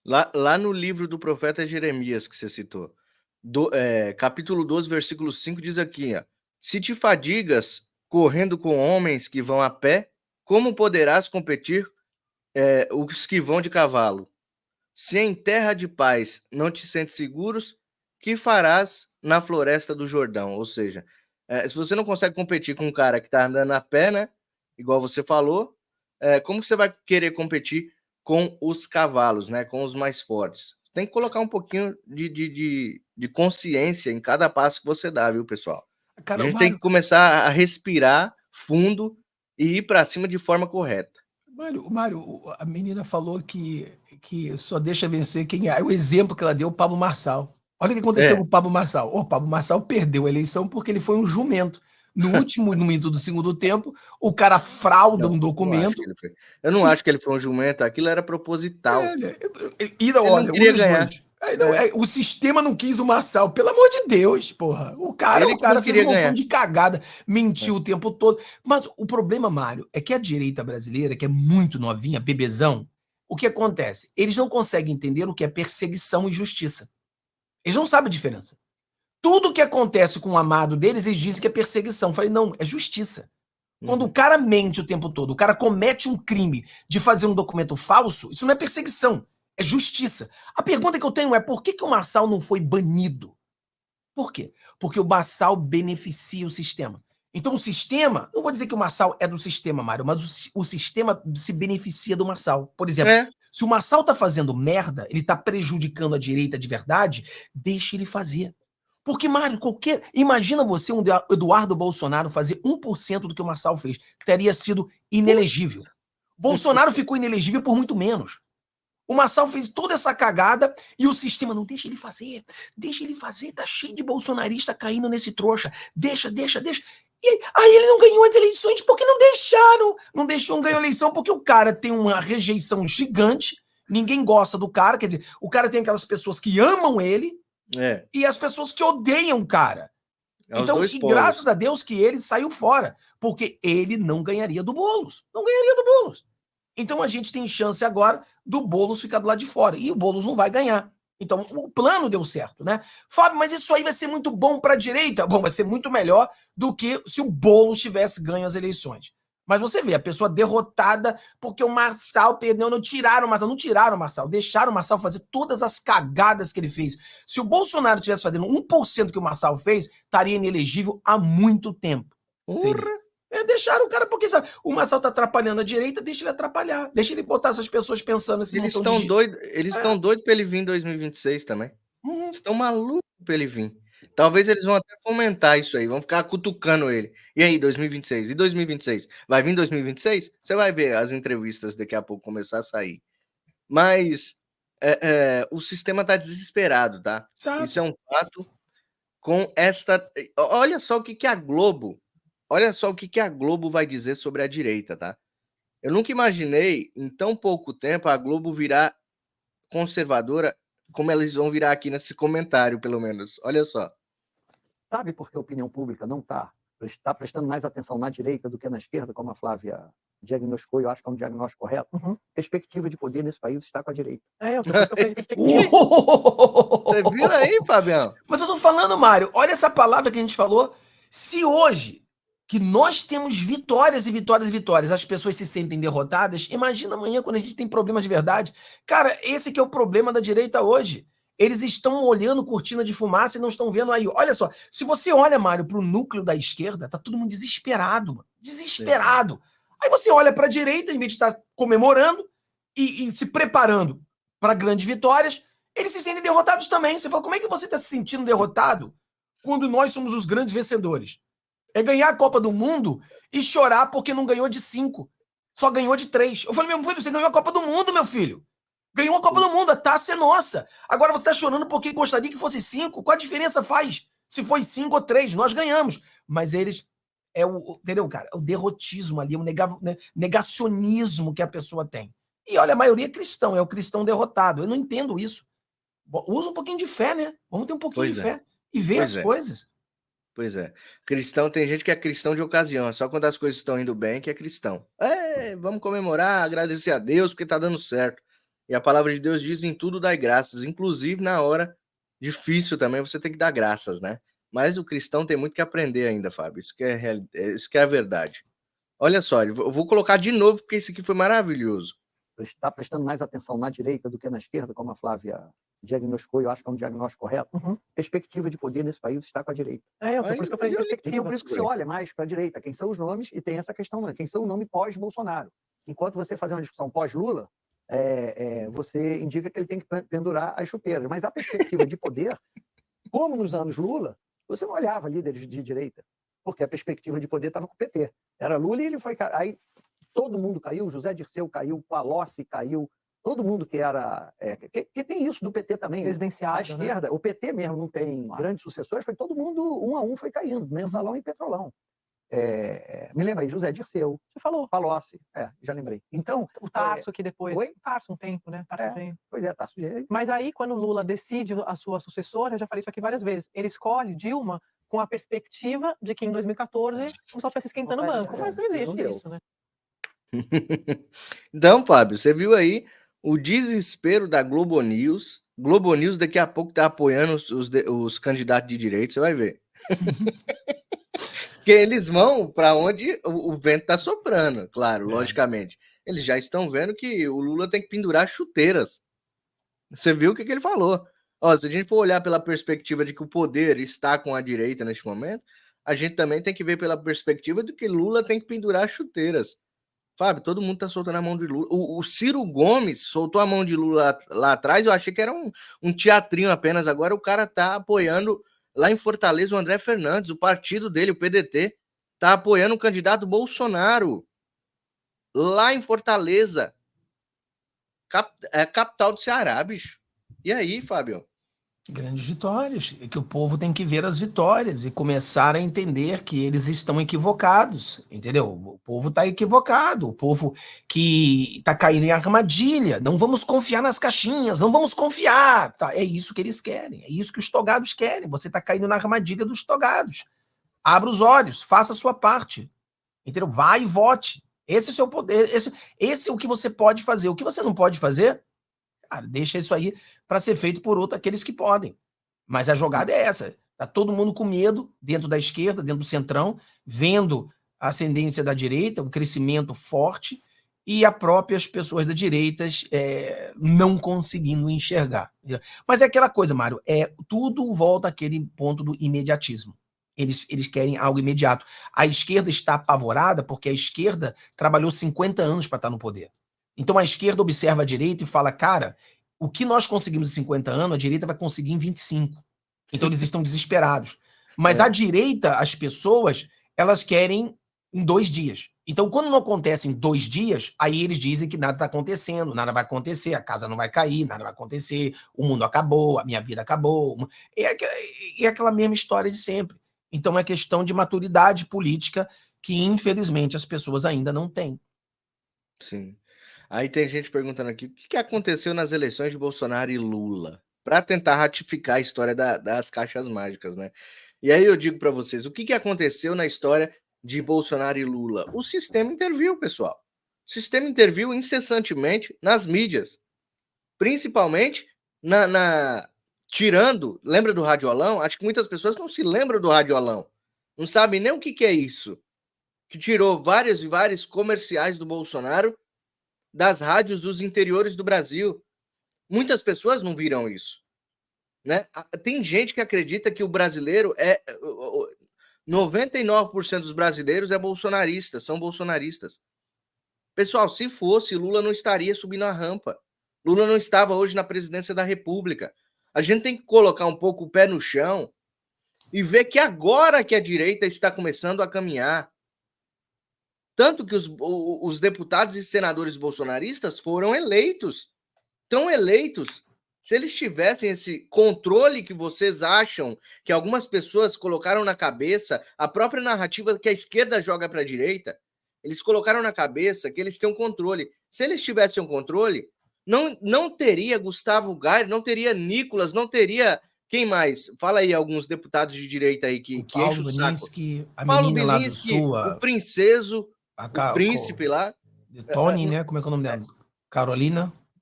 Lá no livro do profeta Jeremias, que você citou, capítulo 12, versículo 5, diz aqui, ó, se te fadigas correndo com homens que vão a pé, como poderás competir os que vão de cavalo? Se em terra de paz não te sentes seguros, que farás na floresta do Jordão? Ou seja, se você não consegue competir com um cara que está andando a pé, né, igual você falou, como que você vai querer competir com os cavalos, né, com os mais fortes? Tem que colocar um pouquinho de consciência em cada passo que você dá, viu, pessoal? Cara, a gente tem que começar a respirar fundo e ir para cima de forma correta. Mário, a menina falou que só deixa vencer quem é. O exemplo que ela deu, o Pablo Marçal. Olha o que aconteceu com o Pablo Marçal. O Pablo Marçal perdeu a eleição porque ele foi um jumento. No último minuto do segundo tempo, o cara frauda um documento. Eu não acho que ele foi um jumento, aquilo era proposital. Ele não queria ganhar. O sistema não quis o Marçal, pelo amor de Deus, porra. O cara fez um montão de cagada, mentiu o tempo todo. Mas o problema, Mário, é que a direita brasileira, que é muito novinha, bebezão, o que acontece? Eles não conseguem entender o que é perseguição e justiça. Eles não sabem a diferença. Tudo que acontece com o amado deles, eles dizem que é perseguição. Eu falei, não, é justiça. Quando o cara mente o tempo todo, o cara comete um crime de fazer um documento falso, isso não é perseguição. É justiça. A pergunta que eu tenho é por que o Marçal não foi banido? Por quê? Porque o Marçal beneficia o sistema. Então o sistema, não vou dizer que o Marçal é do sistema, Mário, mas o sistema se beneficia do Marçal. Por exemplo, se o Marçal tá fazendo merda, ele tá prejudicando a direita de verdade, deixa ele fazer. Porque, Mário, imagina você, um Eduardo Bolsonaro, fazer 1% do que o Marçal fez. Teria sido inelegível. Bolsonaro ficou inelegível por muito menos. O Marçal fez toda essa cagada e o sistema não deixa ele fazer, tá cheio de bolsonarista caindo nesse trouxa, deixa. E aí ele não ganhou as eleições porque não deixaram, não ganhou a eleição porque o cara tem uma rejeição gigante, ninguém gosta do cara, quer dizer, o cara tem aquelas pessoas que amam ele e as pessoas que odeiam o cara. É os Então, dois e polos. graças a Deus que ele saiu fora, porque ele não ganharia do Boulos. Não ganharia do Boulos. Então a gente tem chance agora do Boulos ficar do lado de fora. E o Boulos não vai ganhar. Então o plano deu certo, né? Fábio, mas isso aí vai ser muito bom para a direita? Bom, vai ser muito melhor do que se o Boulos tivesse ganho as eleições. Mas você vê, a pessoa derrotada porque o Marçal perdeu, não tiraram o Marçal, deixaram o Marçal fazer todas as cagadas que ele fez. Se o Bolsonaro tivesse fazendo 1% que o Marçal fez, estaria inelegível há muito tempo. Deixaram o cara, porque sabe, o Marçal tá atrapalhando a direita, deixa ele atrapalhar, deixa ele botar essas pessoas pensando assim. Eles estão doidos pra ele vir em 2026 também. Estão malucos pra ele vir. Talvez eles vão até fomentar isso aí, vão ficar cutucando ele. E aí, 2026? E 2026? Vai vir em 2026? Você vai ver as entrevistas daqui a pouco começar a sair. Mas o sistema tá desesperado, tá? Exato. Isso é um fato. Com esta... Olha só o que a Globo... Olha só o que a Globo vai dizer sobre a direita, tá? Eu nunca imaginei, em tão pouco tempo, a Globo virar conservadora, como eles vão virar aqui nesse comentário, pelo menos. Olha só. Sabe por que a opinião pública não está prestando mais atenção na direita do que na esquerda, como a Flávia diagnosticou, e eu acho que é um diagnóstico correto? Perspectiva de poder nesse país está com a direita. Você viu aí, Fabião? Mas eu tô falando, Mário, olha essa palavra que a gente falou. Se hoje, que nós temos vitórias e vitórias e vitórias, as pessoas se sentem derrotadas, imagina amanhã quando a gente tem problemas de verdade. Cara, esse que é o problema da direita hoje. Eles estão olhando cortina de fumaça e não estão vendo aí. Olha só, se você olha, Mário, pro núcleo da esquerda, tá todo mundo desesperado, mano. Desesperado. Aí você olha pra direita, em vez de estar comemorando e se preparando para grandes vitórias, eles se sentem derrotados também. Você fala, como é que você está se sentindo derrotado quando nós somos os grandes vencedores? É ganhar a Copa do Mundo e chorar porque não ganhou de 5. Só ganhou de 3. Eu falei, meu filho, você ganhou a Copa do Mundo, meu filho. Ganhou a Copa do Mundo, a taça é nossa. Agora você está chorando porque gostaria que fosse 5. Qual a diferença faz? Se foi 5 ou 3, nós ganhamos. Mas eles... entendeu, cara? É o derrotismo ali, o negacionismo que a pessoa tem. E olha, a maioria é cristão, é o cristão derrotado. Eu não entendo isso. Usa um pouquinho de fé, né? Vamos ter um pouquinho de fé e ver as coisas. Pois é. Cristão, tem gente que é cristão de ocasião, é só quando as coisas estão indo bem que é cristão. Vamos comemorar, agradecer a Deus porque tá dando certo. E a palavra de Deus diz: em tudo dai graças, inclusive na hora difícil também você tem que dar graças, né? Mas o cristão tem muito que aprender ainda, Fábio. Isso que é a verdade. Olha só, eu vou colocar de novo porque isso aqui foi maravilhoso. Está prestando mais atenção na direita do que na esquerda, como a Flávia diagnosticou, e eu acho que é um diagnóstico correto. Perspectiva de poder nesse país está com a direita. Por isso que eu falei perspectiva. Então, por isso que se olha mais para a direita. Quem são os nomes? E tem essa questão, né? Quem são o nome pós-Bolsonaro? Enquanto você fazer uma discussão pós-Lula, você indica que ele tem que pendurar as chuteiras. Mas a perspectiva de poder, como nos anos Lula, você não olhava líderes de direita, porque a perspectiva de poder estava com o PT. Era Lula e ele foi... Aí todo mundo caiu, José Dirceu caiu, Palocci caiu, todo mundo que era... que tem isso do PT também. Presidenciado, a esquerda, né? O PT mesmo não tem grandes sucessores, foi todo mundo, um a um, foi caindo, Mensalão e Petrolão. Me lembrei, José Dirceu. Você falou. Palocci, já lembrei. Então, o Tarso que depois... Oi? Tarso um tempo, né? Pois é, Tarso Genro. Mas aí, quando o Lula decide a sua sucessora, eu já falei isso aqui várias vezes, ele escolhe Dilma com a perspectiva de que em 2014 o só foi se esquentando o banco. Mas não existe isso, né? Então, Fábio, você viu aí o desespero da Globo News. Globo News daqui a pouco tá apoiando os candidatos de direita, você vai ver. Porque eles vão para onde o vento tá soprando, claro, logicamente. Eles já estão vendo que o Lula tem que pendurar chuteiras. Você viu o que ele falou. Se a gente for olhar pela perspectiva de que o poder está com a direita neste momento, a gente também tem que ver pela perspectiva de que Lula tem que pendurar chuteiras. Fábio, todo mundo tá soltando a mão de Lula. O Ciro Gomes soltou a mão de Lula lá atrás, eu achei que era um teatrinho apenas. Agora o cara tá apoiando lá em Fortaleza o André Fernandes, o partido dele, o PDT, tá apoiando o candidato Bolsonaro. Lá em Fortaleza. Capital do Ceará, bicho. E aí, Fábio? Grandes vitórias. É que o povo tem que ver as vitórias e começar a entender que eles estão equivocados, entendeu? O povo está equivocado, o povo que está caindo em armadilha. Não vamos confiar nas caixinhas, não vamos confiar. Tá? É isso que eles querem, é isso que os togados querem. Você está caindo na armadilha dos togados. Abra os olhos, faça a sua parte. Entendeu? Vai e vote. Esse é o seu poder. Esse é o que você pode fazer. O que você não pode fazer, cara, deixa isso aí para ser feito por aqueles que podem. Mas a jogada é essa. Tá todo mundo com medo, dentro da esquerda, dentro do centrão, vendo a ascendência da direita, um crescimento forte, e as próprias pessoas da direita não conseguindo enxergar. Mas é aquela coisa, Mário, tudo volta àquele ponto do imediatismo. Eles querem algo imediato. A esquerda está apavorada porque a esquerda trabalhou 50 anos para estar no poder. Então a esquerda observa a direita e fala, cara, o que nós conseguimos em 50 anos, a direita vai conseguir em 25. Então eles estão desesperados. Mas a direita, as pessoas, elas querem em 2 dias. Então, quando não acontece em 2 dias, aí eles dizem que nada está acontecendo, nada vai acontecer, a casa não vai cair, nada vai acontecer, o mundo acabou, a minha vida acabou. É aquela mesma história de sempre. Então, é questão de maturidade política que, infelizmente, as pessoas ainda não têm. Sim. Aí tem gente perguntando aqui, o que aconteceu nas eleições de Bolsonaro e Lula? Para tentar ratificar a história das caixas mágicas, né? E aí eu digo para vocês, o que aconteceu na história de Bolsonaro e Lula? O sistema interviu, pessoal. O sistema interviu incessantemente nas mídias, principalmente tirando, lembra do radiolão? Acho que muitas pessoas não se lembram do radiolão, não sabem nem o que é isso, que tirou vários e vários comerciais do Bolsonaro das rádios dos interiores do Brasil. Muitas pessoas não viram isso, né? Tem gente que acredita que o brasileiro 99% dos brasileiros são bolsonaristas. Pessoal, se fosse, Lula não estaria subindo a rampa. Lula não estava hoje na presidência da República. A gente tem que colocar um pouco o pé no chão e ver que agora que a direita está começando a caminhar. Tanto que os deputados e senadores bolsonaristas foram eleitos. Estão eleitos. Se eles tivessem esse controle que vocês acham que algumas pessoas colocaram na cabeça, a própria narrativa que a esquerda joga para a direita, eles colocaram na cabeça que eles têm um controle. Se eles tivessem um controle, não teria Gustavo Gayer, não teria Nicolas, não teria... Quem mais? Fala aí alguns deputados de direita aí que enchem o saco. A Paulo menina lá do Bilinski, Sul, o Princeso, o príncipe lá. Tony, né? Como é que é o nome dela?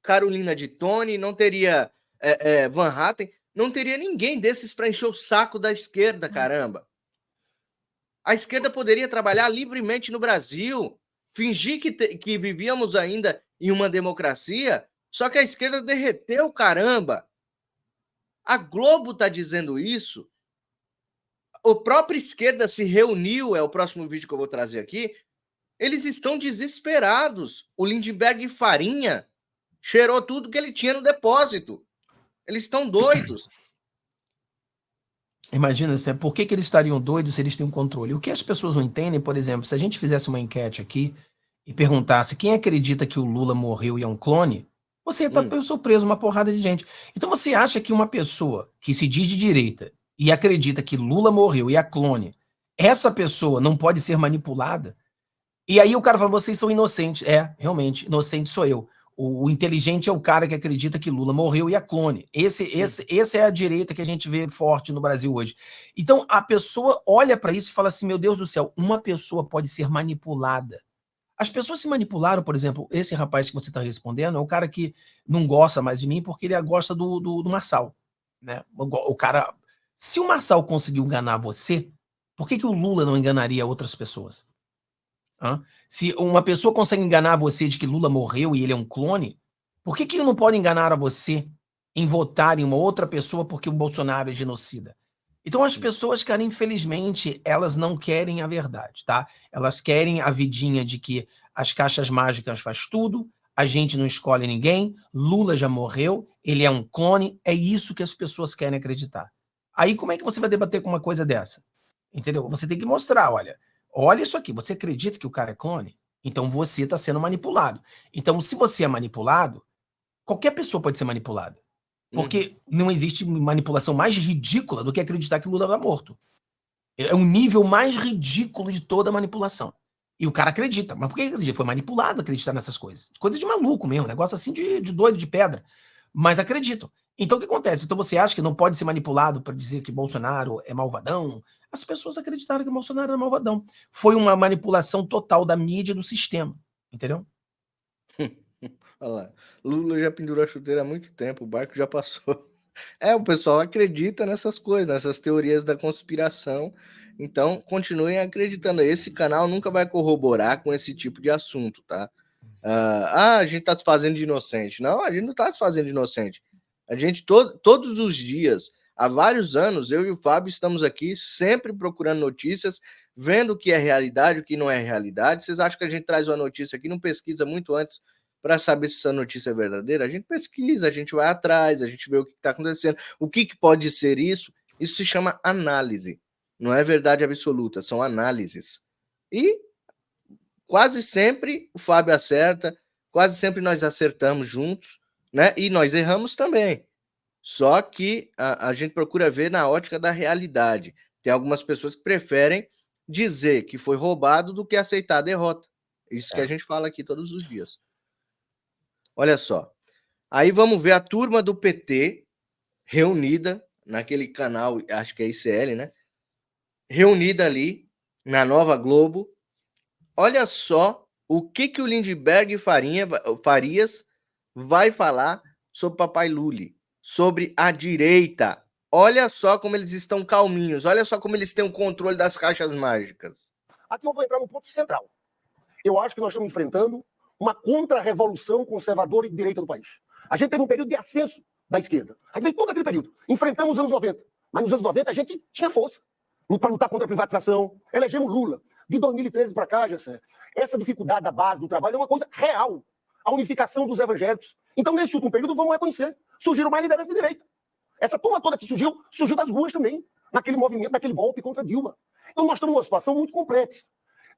Carolina de Tony, não teria Van Hatten, não teria ninguém desses para encher o saco da esquerda, caramba. A esquerda poderia trabalhar livremente no Brasil, fingir que vivíamos ainda em uma democracia, só que a esquerda derreteu, caramba. A Globo está dizendo isso. A própria esquerda se reuniu, é o próximo vídeo que eu vou trazer aqui. Eles estão desesperados. O Lindenberg Farinha cheirou tudo que ele tinha no depósito. Eles estão doidos. Imagina, por que eles estariam doidos se eles têm um controle? O que as pessoas não entendem, por exemplo, se a gente fizesse uma enquete aqui e perguntasse quem acredita que o Lula morreu e é um clone, você ia estar surpreso, uma porrada de gente. Então você acha que uma pessoa que se diz de direita e acredita que Lula morreu e é clone, essa pessoa não pode ser manipulada? E aí o cara fala, vocês são inocentes. Realmente, inocente sou eu. O inteligente é o cara que acredita que Lula morreu e é clone. Essa é a direita que a gente vê forte no Brasil hoje. Então a pessoa olha para isso e fala assim, meu Deus do céu, uma pessoa pode ser manipulada. As pessoas se manipularam, por exemplo, esse rapaz que você está respondendo é o cara que não gosta mais de mim porque ele gosta do Marçal, né? O cara, se o Marçal conseguiu enganar você, por que o Lula não enganaria outras pessoas? Se uma pessoa consegue enganar você de que Lula morreu e ele é um clone, por que ele não pode enganar a você em votar em uma outra pessoa porque o Bolsonaro é genocida? Então as pessoas, cara, infelizmente, elas não querem a verdade, tá? Elas querem a vidinha de que as caixas mágicas faz tudo, a gente não escolhe ninguém, Lula já morreu, ele é um clone, é isso que as pessoas querem acreditar. Aí como é que você vai debater com uma coisa dessa? Entendeu? Você tem que mostrar, olha isso aqui, você acredita que o cara é clone? Então você está sendo manipulado. Então se você é manipulado, qualquer pessoa pode ser manipulada. Porque não existe manipulação mais ridícula do que acreditar que Lula está morto. É o nível mais ridículo de toda a manipulação. E o cara acredita. Mas por que acredita? Foi manipulado a acreditar nessas coisas. Coisa de maluco mesmo, negócio assim de doido, de pedra. Mas acreditam. Então o que acontece? Então você acha que não pode ser manipulado para dizer que Bolsonaro é malvadão? as pessoas acreditaram que o Bolsonaro era malvadão. Foi uma manipulação total da mídia e do sistema, entendeu? Olha lá, Lula já pendurou a chuteira há muito tempo, o barco já passou. O pessoal acredita nessas coisas, nessas teorias da conspiração, então continuem acreditando. Esse canal nunca vai corroborar com esse tipo de assunto, tá? A gente tá se fazendo de inocente. Não, a gente não tá se fazendo de inocente. A gente, todos os dias, há vários anos, eu e o Fábio estamos aqui sempre procurando notícias, vendo o que é realidade, o que não é realidade. Vocês acham que a gente traz uma notícia aqui, não pesquisa muito antes para saber se essa notícia é verdadeira? A gente pesquisa, a gente vai atrás, a gente vê o que está acontecendo. O que pode ser isso? Isso se chama análise. Não é verdade absoluta, são análises. E quase sempre o Fábio acerta, quase sempre nós acertamos juntos, né? E nós erramos também. Só que a gente procura ver na ótica da realidade. Tem algumas pessoas que preferem dizer que foi roubado do que aceitar a derrota. Isso que a gente fala aqui todos os dias. Olha só. Aí vamos ver a turma do PT reunida naquele canal, acho que é ICL, né? Reunida ali na Nova Globo. Olha só o que o Lindbergh Farias vai falar sobre Papai Lully, sobre a direita. Olha só como eles estão calminhos, olha só como eles têm o controle das caixas mágicas. Aqui eu vou entrar no ponto central. Eu acho que nós estamos enfrentando uma contra-revolução conservadora e de direita do país. A gente teve um período de ascenso da esquerda. A gente teve todo aquele período. Enfrentamos os anos 90. Mas nos anos 90 a gente tinha força para lutar contra a privatização. Elegemos Lula. De 2013 para cá, Jessé, essa dificuldade da base do trabalho é uma coisa real. A unificação dos evangélicos. Então, nesse último período, vamos reconhecer. Surgiram mais lideranças de direita. Essa turma toda que surgiu das ruas também. Naquele movimento, naquele golpe contra Dilma. Então, nós estamos numa situação muito complexa.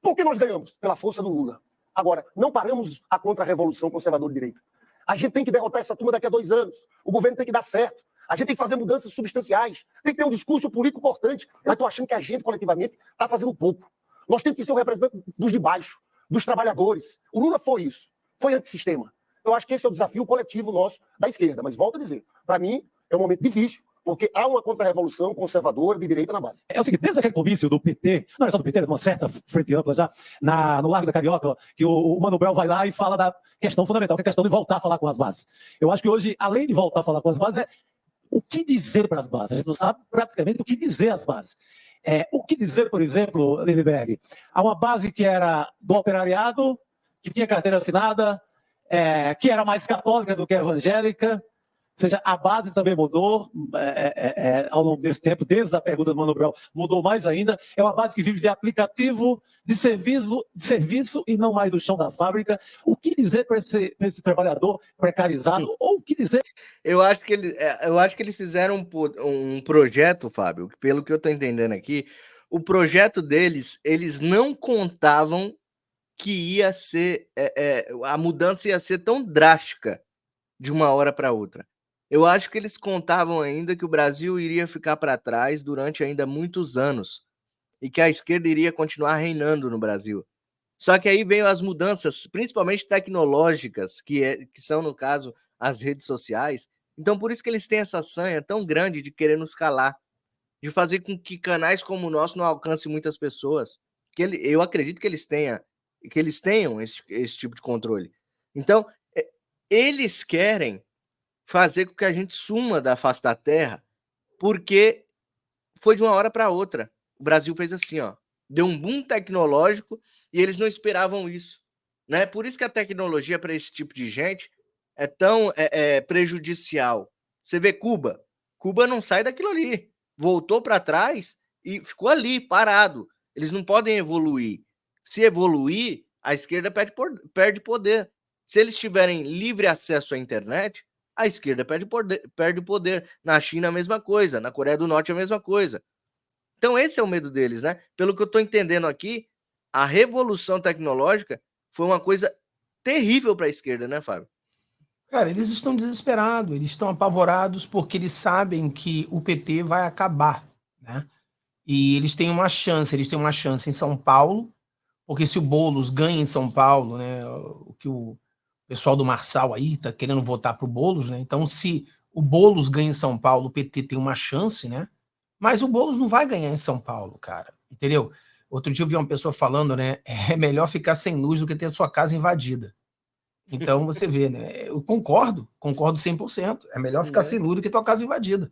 Por que nós ganhamos? Pela força do Lula. Agora, não paramos a contra-revolução conservadora de direita. A gente tem que derrotar essa turma daqui a 2 anos. O governo tem que dar certo. A gente tem que fazer mudanças substanciais. Tem que ter um discurso político importante. Eu estou achando que a gente, coletivamente, está fazendo pouco. Nós temos que ser o representante dos de baixo, dos trabalhadores. O Lula foi isso. Foi antissistema. Eu acho que esse é o desafio coletivo nosso da esquerda. Mas volto a dizer, para mim, é um momento difícil, porque há uma contra-revolução conservadora de direita na base. É o seguinte, desde aquele comício do PT, não era só do PT, era de uma certa frente ampla já, no Largo da Carioca, que o Mano Brown vai lá e fala da questão fundamental, que é a questão de voltar a falar com as bases. Eu acho que hoje, além de voltar a falar com as bases, é o que dizer para as bases. A gente não sabe praticamente o que dizer às bases. O que dizer, por exemplo, Lindbergh? Há uma base que era do operariado, que tinha carteira assinada, que era mais católica do que evangélica. Ou seja, a base também mudou ao longo desse tempo, desde a pergunta do Mano Brown, mudou mais ainda. É uma base que vive de aplicativo, de serviço e não mais do chão da fábrica. O que dizer para esse trabalhador precarizado? Ou o que dizer... Eu acho que eles fizeram um projeto, Fábio, pelo que eu estou entendendo aqui, o projeto deles, eles não contavam que ia ser, a mudança ia ser tão drástica de uma hora para outra. Eu acho que eles contavam ainda que o Brasil iria ficar para trás durante ainda muitos anos e que a esquerda iria continuar reinando no Brasil. Só que aí veio as mudanças, principalmente tecnológicas, que são, no caso, as redes sociais. Então, por isso que eles têm essa sanha tão grande de querer nos calar, de fazer com que canais como o nosso não alcancem muitas pessoas. Eu acredito que eles tenham esse tipo de controle. Então, eles querem fazer com que a gente suma da face da terra, porque foi de uma hora para outra. O Brasil fez assim, ó, deu um boom tecnológico e eles não esperavam isso, né? Por isso que a tecnologia para esse tipo de gente é tão prejudicial. Você vê Cuba não sai daquilo ali, voltou para trás e ficou ali, parado. Eles não podem evoluir. Se evoluir, a esquerda perde poder. Se eles tiverem livre acesso à internet, a esquerda perde poder. Na China, a mesma coisa. Na Coreia do Norte, a mesma coisa. Então, esse é o medo deles, né? Pelo que eu estou entendendo aqui, a revolução tecnológica foi uma coisa terrível para a esquerda, né, Fábio? Cara, eles estão desesperados, eles estão apavorados porque eles sabem que o PT vai acabar, né? E eles têm uma chance em São Paulo, porque se o Boulos ganha em São Paulo, né, o que o pessoal do Marçal aí tá querendo votar pro Boulos, né? Então, se o Boulos ganha em São Paulo, o PT tem uma chance, né, Mas o Boulos não vai ganhar em São Paulo, cara, entendeu? Outro dia eu vi uma pessoa falando, né? É melhor ficar sem luz do que ter sua casa invadida. Então você vê, né? Eu concordo 100%. É melhor ficar sem luz do que tua casa invadida.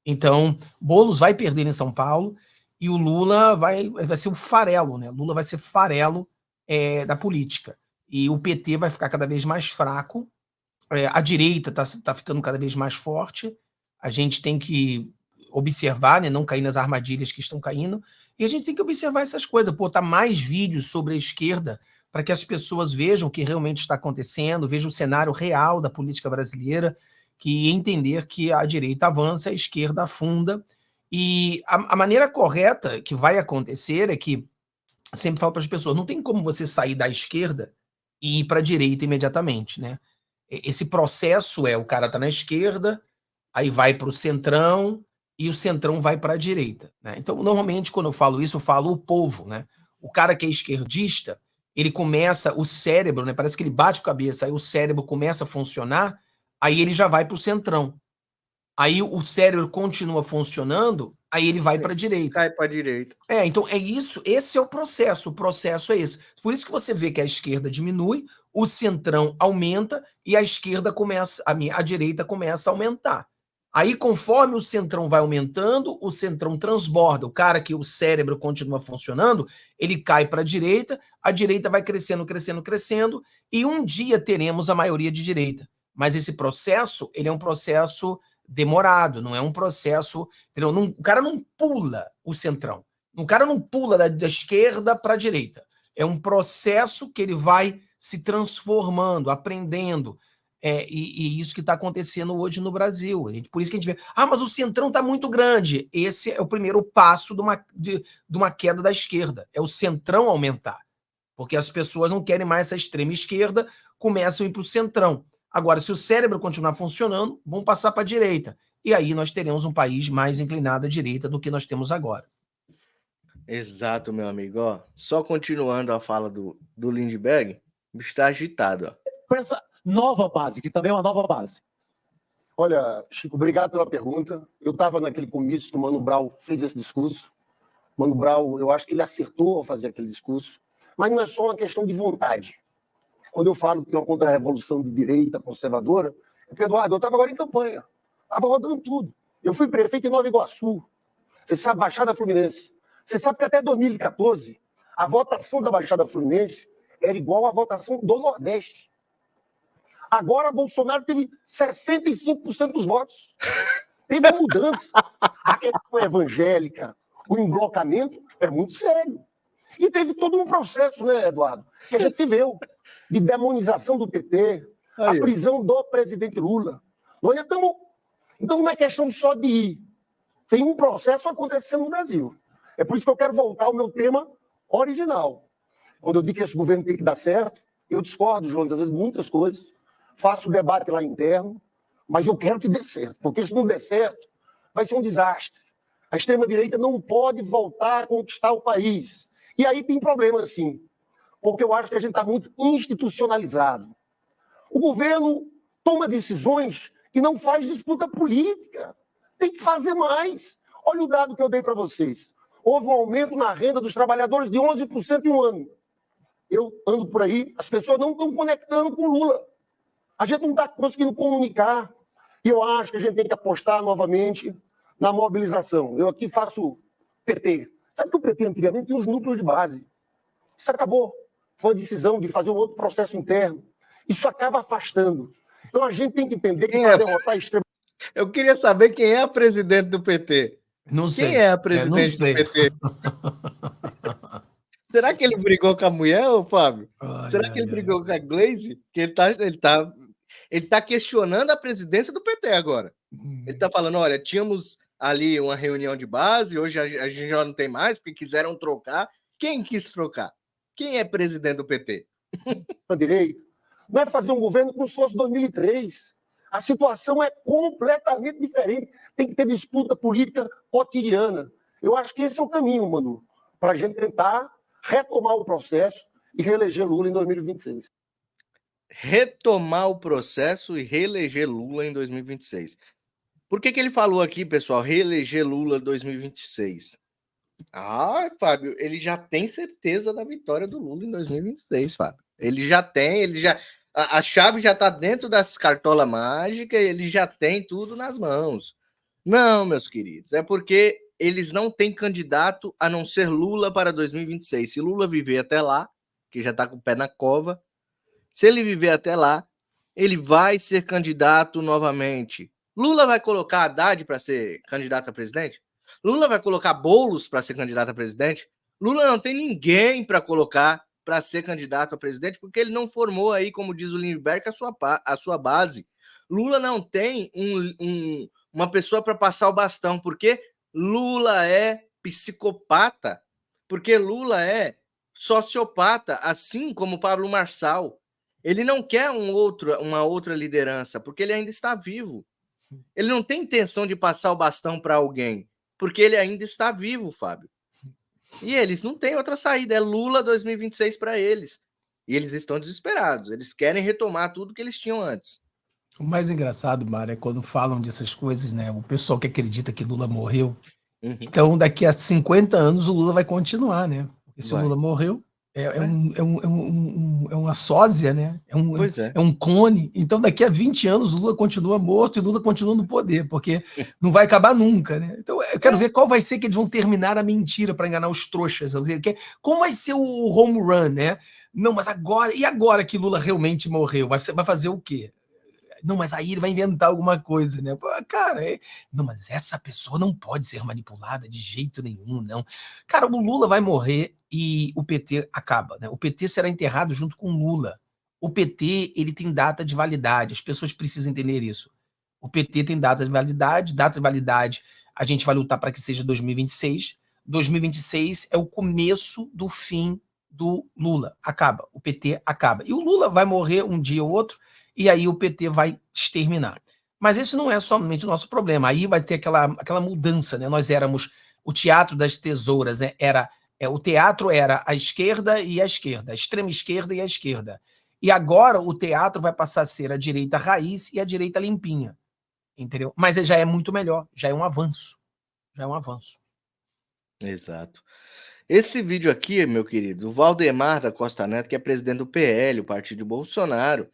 Então, Boulos vai perder em São Paulo e o Lula vai ser o farelo, né? Lula vai ser farelo da política. E o PT vai ficar cada vez mais fraco. A direita tá ficando cada vez mais forte. A gente tem que observar, né? Não cair nas armadilhas que estão caindo. E a gente tem que observar essas coisas, botar mais vídeos sobre a esquerda para que as pessoas vejam o que realmente está acontecendo, vejam o cenário real da política brasileira, que entender que a direita avança, a esquerda afunda. E a maneira correta que vai acontecer é que, sempre falo para as pessoas, não tem como você sair da esquerda e ir para a direita imediatamente, né? Esse processo o cara tá na esquerda, aí vai para o centrão, e o centrão vai para a direita, né? Então, normalmente, quando eu falo isso, eu falo o povo, né? O cara que é esquerdista, ele começa, o cérebro, né? Parece que ele bate a cabeça, aí o cérebro começa a funcionar, aí ele já vai para o centrão. Aí o cérebro continua funcionando, aí ele vai para a direita. Cai para a direita. Então é isso, esse é o processo é esse. Por isso que você vê que a esquerda diminui, o centrão aumenta e a esquerda começa, a direita começa a aumentar. Aí, conforme o centrão vai aumentando, o centrão transborda. O cara que o cérebro continua funcionando, ele cai para a direita vai crescendo, crescendo, crescendo, e um dia teremos a maioria de direita. Mas esse processo, ele é um processo demorado, não é um processo... Entendeu? O cara não pula o centrão. O cara não pula da esquerda para a direita. É um processo que ele vai se transformando, aprendendo. E isso que está acontecendo hoje no Brasil. Por isso que a gente vê, mas o centrão está muito grande. Esse é o primeiro passo de uma queda da esquerda. É o centrão aumentar. Porque as pessoas não querem mais essa extrema esquerda, começam a ir para o centrão. Agora, se o cérebro continuar funcionando, vão passar para a direita. E aí nós teremos um país mais inclinado à direita do que nós temos agora. Exato, meu amigo. Ó, só continuando a fala do Lindbergh, o bicho está agitado. Ó. Com essa nova base, que também é uma nova base. Olha, Chico, obrigado pela pergunta. Eu estava naquele comício que o Mano Brown fez esse discurso. Mano Brown, eu acho que ele acertou ao fazer aquele discurso. Mas não é só uma questão de vontade. Quando eu falo que é uma contra-revolução de direita conservadora, é porque, Eduardo, eu estava agora em campanha. Estava rodando tudo. Eu fui prefeito em Nova Iguaçu. Você sabe, Baixada Fluminense. Você sabe que até 2014, a votação da Baixada Fluminense era igual à votação do Nordeste. Agora, Bolsonaro teve 65% dos votos. Teve uma mudança. A questão evangélica, o emblocamento é muito sério. E teve todo um processo, né, Eduardo, que a gente viveu, de demonização do PT, a prisão do presidente Lula. Nós estamos... Então, não é questão só de ir. Tem um processo acontecendo no Brasil. É por isso que eu quero voltar ao meu tema original. Quando eu digo que esse governo tem que dar certo, eu discordo, João, às vezes, muitas coisas. Faço o debate lá interno, mas eu quero que dê certo. Porque se não der certo, vai ser um desastre. A extrema-direita não pode voltar a conquistar o país. E aí tem problema, sim. Porque eu acho que a gente está muito institucionalizado. O governo toma decisões e não faz disputa política. Tem que fazer mais. Olha o dado que eu dei para vocês. Houve um aumento na renda dos trabalhadores de 11% em um ano. Eu ando por aí, as pessoas não estão conectando com o Lula. A gente não está conseguindo comunicar. E eu acho que a gente tem que apostar novamente na mobilização. Eu aqui faço PT. Sabe que o PT antigamente tinha os núcleos de base. Isso acabou. Foi a decisão de fazer um outro processo interno. Isso acaba afastando. Então a gente tem que entender que para derrotar a extrema... Eu queria saber quem é a presidente do PT. Não sei. Quem é a presidente do PT? Será que ele brigou com a mulher, ô Fábio? Será que ele brigou com a Glaze? Que ele tá questionando a presidência do PT agora. Ele tá falando, olha, tínhamos ali uma reunião de base, hoje a gente já não tem mais, porque quiseram trocar. Quem quis trocar? Quem é presidente do PT? Direito. Não é fazer um governo como se fosse 2003. A situação é completamente diferente. Tem que ter disputa política cotidiana. Eu acho que esse é o caminho, Manu, para a gente tentar retomar o processo e reeleger Lula em 2026. Retomar o processo e reeleger Lula em 2026. Por que ele falou aqui, pessoal, reeleger Lula 2026? Ah, Fábio, ele já tem certeza da vitória do Lula em 2026, Fábio. Ele já tem, a chave já está dentro das cartolas mágicas, ele já tem tudo nas mãos. Não, meus queridos, é porque eles não têm candidato a não ser Lula para 2026. Se Lula viver até lá, que já está com o pé na cova, se ele viver até lá, ele vai ser candidato novamente. Lula vai colocar Haddad para ser candidato a presidente? Lula vai colocar Boulos para ser candidato a presidente? Lula não tem ninguém para colocar para ser candidato a presidente, porque ele não formou aí, como diz o Lindbergh, a sua base. Lula não tem uma pessoa para passar o bastão, porque Lula é psicopata, porque Lula é sociopata, assim como Pablo Marçal. Ele não quer uma outra liderança, porque ele ainda está vivo. Ele não tem intenção de passar o bastão para alguém, porque ele ainda está vivo, Fábio. E eles não têm outra saída, é Lula 2026 para eles. E eles estão desesperados, eles querem retomar tudo que eles tinham antes. O mais engraçado, Mário, é quando falam dessas coisas, né? O pessoal que acredita que Lula morreu. Então, daqui a 50 anos, o Lula vai continuar, né? Porque se o Lula morreu, é uma sósia, né? É um clone. Então, daqui a 20 anos, o Lula continua morto e o Lula continua no poder, porque não vai acabar nunca, né? Então, eu quero ver qual vai ser que eles vão terminar a mentira para enganar os trouxas. Como vai ser o home run, né? Não, mas agora... E agora que Lula realmente morreu? Vai fazer o quê? Não, mas aí ele vai inventar alguma coisa, né? Cara, não, mas essa pessoa não pode ser manipulada de jeito nenhum, não. Cara, o Lula vai morrer e o PT acaba, né? O PT será enterrado junto com o Lula. O PT, ele tem data de validade, as pessoas precisam entender isso. O PT tem data de validade, a gente vai lutar para que seja 2026. 2026 é o começo do fim do Lula. Acaba, o PT acaba. E o Lula vai morrer um dia ou outro, e aí o PT vai exterminar. Mas esse não é somente o nosso problema. Aí vai ter aquela mudança, né? Nós éramos o teatro das tesouras, né? O teatro era a esquerda e a esquerda, a extrema esquerda e a esquerda. E agora o teatro vai passar a ser a direita raiz e a direita limpinha. Entendeu? Mas já é muito melhor, já é um avanço. Já é um avanço. Exato. Esse vídeo aqui, meu querido, o Valdemar da Costa Neto, que é presidente do PL, o partido de Bolsonaro,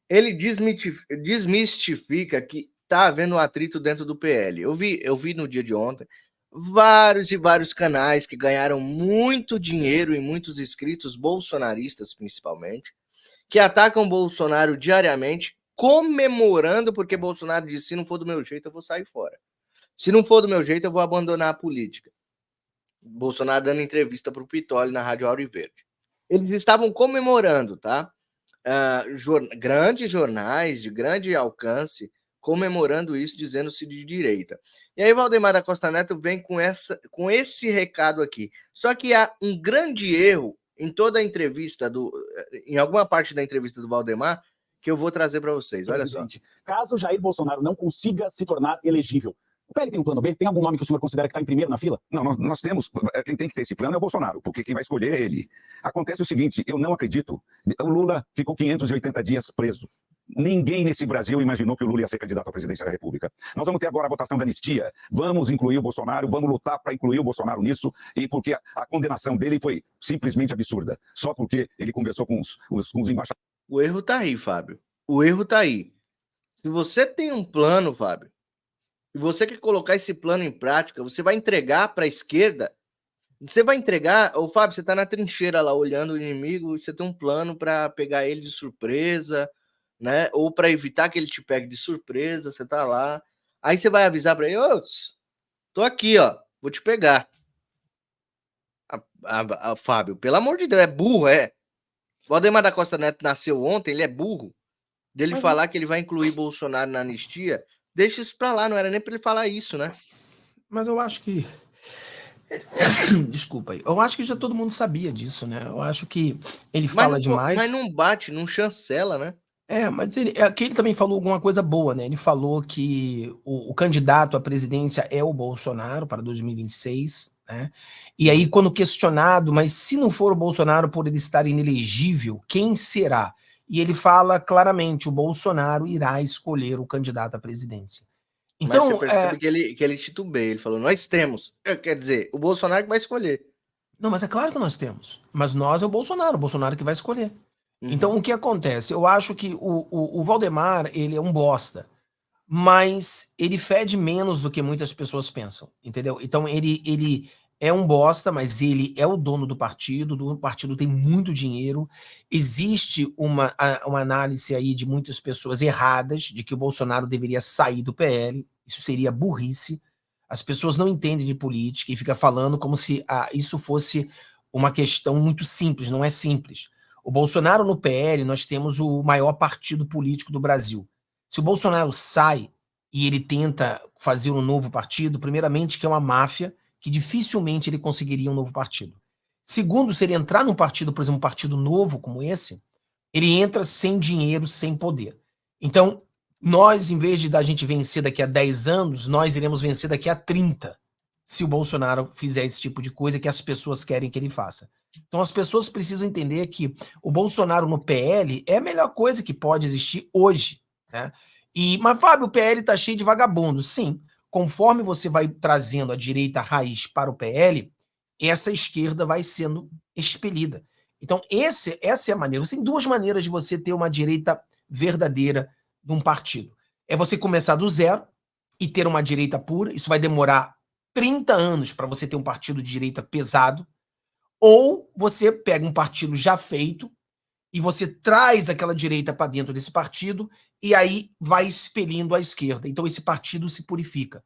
ele desmistifica que está havendo um atrito dentro do PL. Eu vi no dia de ontem vários e vários canais que ganharam muito dinheiro e muitos inscritos bolsonaristas, principalmente, que atacam Bolsonaro diariamente, comemorando porque Bolsonaro disse: se não for do meu jeito, eu vou sair fora. Se não for do meu jeito, eu vou abandonar a política. Bolsonaro dando entrevista para o Pitoli na Rádio Auro Verde. Eles estavam comemorando, tá? Grandes jornais de grande alcance comemorando isso, dizendo-se de direita. E aí Valdemar da Costa Neto vem com esse recado aqui. Só que há um grande erro em toda a entrevista, em alguma parte da entrevista do Valdemar, que eu vou trazer para vocês. Olha só. Caso Jair Bolsonaro não consiga se tornar elegível, o PL tem um plano B? Tem algum nome que o senhor considera que está em primeiro na fila? Não, nós temos. Quem tem que ter esse plano é o Bolsonaro, porque quem vai escolher é ele. Acontece o seguinte: eu não acredito. O Lula ficou 580 dias preso. Ninguém nesse Brasil imaginou que o Lula ia ser candidato à presidência da República. Nós vamos ter agora a votação da anistia. Vamos incluir o Bolsonaro, vamos lutar para incluir o Bolsonaro nisso, e porque a condenação dele foi simplesmente absurda. Só porque ele conversou com os embaixadores. O erro está aí, Fábio. O erro está aí. Se você tem um plano, Fábio, e você quer colocar esse plano em prática, você vai entregar para a esquerda, você vai entregar, ô Fábio, você está na trincheira lá olhando o inimigo, e você tem um plano para pegar ele de surpresa, né? Ou para evitar que ele te pegue de surpresa, você tá lá, aí você vai avisar para ele: ô, tô aqui, ó, vou te pegar. Fábio, pelo amor de Deus, é burro, é. O Valdemar da Costa Neto nasceu ontem, ele é burro. Dele falar que ele vai incluir Bolsonaro na anistia, deixa isso pra lá, não era nem pra ele falar isso, né? Mas eu acho que... Desculpa aí. Eu acho que já todo mundo sabia disso, né? Eu acho que ele fala demais. Mas não bate, não chancela, né? Mas aqui ele também falou alguma coisa boa, né? Ele falou que o candidato à presidência é o Bolsonaro para 2026, né? E aí, quando questionado, mas se não for o Bolsonaro por ele estar inelegível, quem será? E ele fala claramente: o Bolsonaro irá escolher o candidato à presidência. Então, Mas você percebe que ele titubeia. Ele falou, nós temos. Quer dizer, o Bolsonaro que vai escolher. não, mas é claro que nós temos. Mas nós é o Bolsonaro que vai escolher. Então, Uhum. o que acontece? Eu acho que o Valdemar, ele é um bosta, mas ele fede menos do que muitas pessoas pensam, entendeu? Então, ele é um bosta, mas ele é o dono do partido tem muito dinheiro, existe uma análise aí de muitas pessoas erradas de que o Bolsonaro deveria sair do PL, isso seria burrice, as pessoas não entendem de política e fica falando como se isso fosse uma questão muito simples, não é simples. O Bolsonaro no PL, nós temos o maior partido político do Brasil. Se o Bolsonaro sai e ele tenta fazer um novo partido, primeiramente que é uma máfia, que dificilmente ele conseguiria um novo partido. Segundo, se ele entrar num partido, por exemplo, um partido novo como esse, ele entra sem dinheiro, sem poder. Então, nós, em vez de da gente vencer daqui a 10 anos, nós iremos vencer daqui a 30, se o Bolsonaro fizer esse tipo de coisa que as pessoas querem que ele faça. Então as pessoas precisam entender que o Bolsonaro no PL é a melhor coisa que pode existir hoje, né? Mas, Fábio, o PL tá cheio de vagabundos. Sim, conforme você vai trazendo a direita raiz para o PL, essa esquerda vai sendo expelida. Então, essa é a maneira. Você tem duas maneiras de você ter uma direita verdadeira de um partido. É você começar do zero e ter uma direita pura. Isso vai demorar 30 anos para você ter um partido de direita pesado. Ou você pega um partido já feito e você traz aquela direita para dentro desse partido e aí vai expelindo a esquerda. Então esse partido se purifica.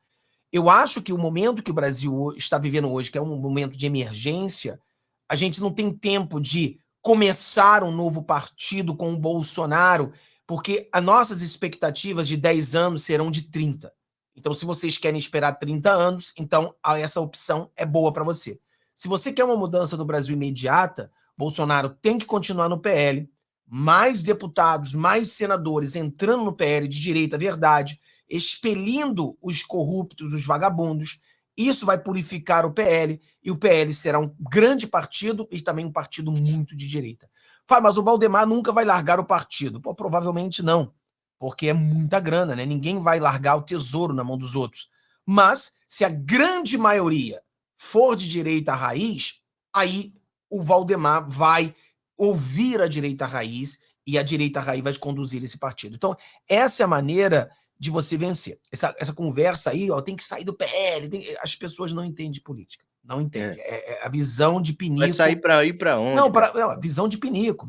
Eu acho que o momento que o Brasil está vivendo hoje, que é um momento de emergência, a gente não tem tempo de começar um novo partido com o Bolsonaro, porque as nossas expectativas de 10 anos serão de 30. Então, se vocês querem esperar 30 anos, então essa opção é boa para você. Se você quer uma mudança no Brasil imediata, Bolsonaro tem que continuar no PL, mais deputados, mais senadores entrando no PL de direita verdade, expelindo os corruptos, os vagabundos. Isso vai purificar o PL e o PL será um grande partido e também um partido muito de direita. Fala, mas o Valdemar nunca vai largar o partido. Pô, provavelmente não, porque é muita grana, né? Ninguém vai largar o tesouro na mão dos outros. Mas se a grande maioria for de direita raiz, aí o Valdemar vai ouvir a direita raiz e a direita raiz vai conduzir esse partido. Então, essa é a maneira de você vencer. Essa conversa aí, ó, tem que sair do PL, as pessoas não entendem política. Não entendem. É a visão de pinico. Vai sair para ir para onde? Não, visão de pinico.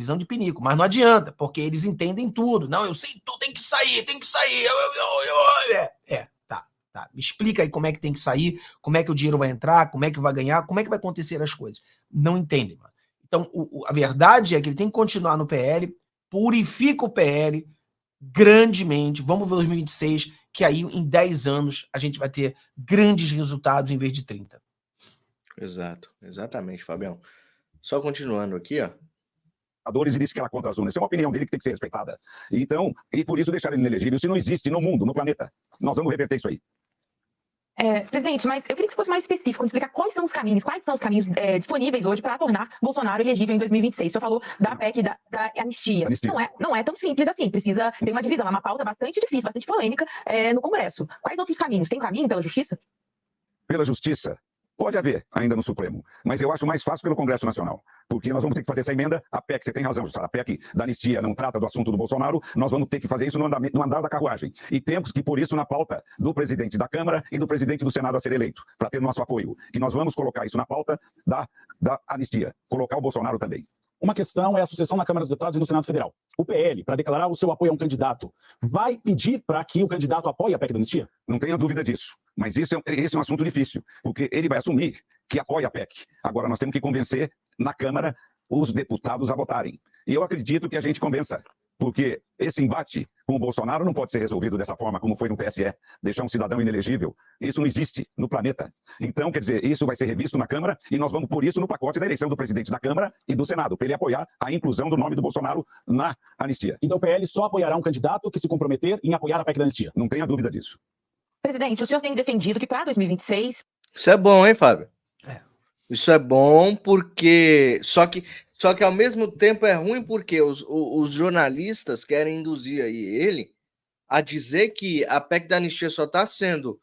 Mas não adianta, porque eles entendem tudo. Não, eu sei, tu tem que sair. Tá. Me explica aí como é que tem que sair, como é que o dinheiro vai entrar, como é que vai ganhar, como é que vai acontecer as coisas. Não entendem, mano. Então, a verdade é que ele tem que continuar no PL, purifica o PL grandemente. Vamos ver 2026, que aí em 10 anos a gente vai ter grandes resultados em vez de 30. Exato, exatamente, Fabião. Só continuando aqui, ó. E disse que era contra as urnas. Isso é uma opinião dele que tem que ser respeitada. Então, e por isso deixar ele inelegível. Isso não existe no mundo, no planeta. Nós vamos reverter isso aí. Presidente, mas eu queria que você fosse mais específico, explicar quais são os caminhos disponíveis hoje para tornar Bolsonaro elegível em 2026. O senhor falou da PEC da anistia. Não é tão simples assim, precisa ter uma divisão, é uma pauta bastante difícil, bastante polêmica no Congresso. Quais outros caminhos? Tem um caminho pela Justiça? Pela Justiça? Pode haver, ainda no Supremo. Mas eu acho mais fácil pelo Congresso Nacional. Porque nós vamos ter que fazer essa emenda, a PEC, você tem razão, a PEC da anistia não trata do assunto do Bolsonaro, nós vamos ter que fazer isso no andar da carruagem. E temos que, por isso, na pauta do presidente da Câmara e do presidente do Senado a ser eleito, para ter nosso apoio. E nós vamos colocar isso na pauta da anistia, colocar o Bolsonaro também. Uma questão é a sucessão na Câmara dos Deputados e no Senado Federal. O PL, para declarar o seu apoio a um candidato, vai pedir para que o candidato apoie a PEC da anistia? Não tenha dúvida disso. Mas esse é um assunto difícil, porque ele vai assumir que apoia a PEC. Agora nós temos que convencer na Câmara os deputados a votarem. E eu acredito que a gente convença, porque esse embate com o Bolsonaro não pode ser resolvido dessa forma, como foi no TSE, deixar um cidadão inelegível. Isso não existe no planeta. Então, quer dizer, isso vai ser revisto na Câmara e nós vamos pôr isso no pacote da eleição do presidente da Câmara e do Senado, para ele apoiar a inclusão do nome do Bolsonaro na anistia. Então o PL só apoiará um candidato que se comprometer em apoiar a PEC da anistia? Não tenha dúvida disso. Presidente, o senhor tem defendido que para 2026... Isso é bom, hein, Fábio? Isso é bom porque... Só que ao mesmo tempo é ruim porque os jornalistas querem induzir aí ele a dizer que a PEC da anistia só está sendo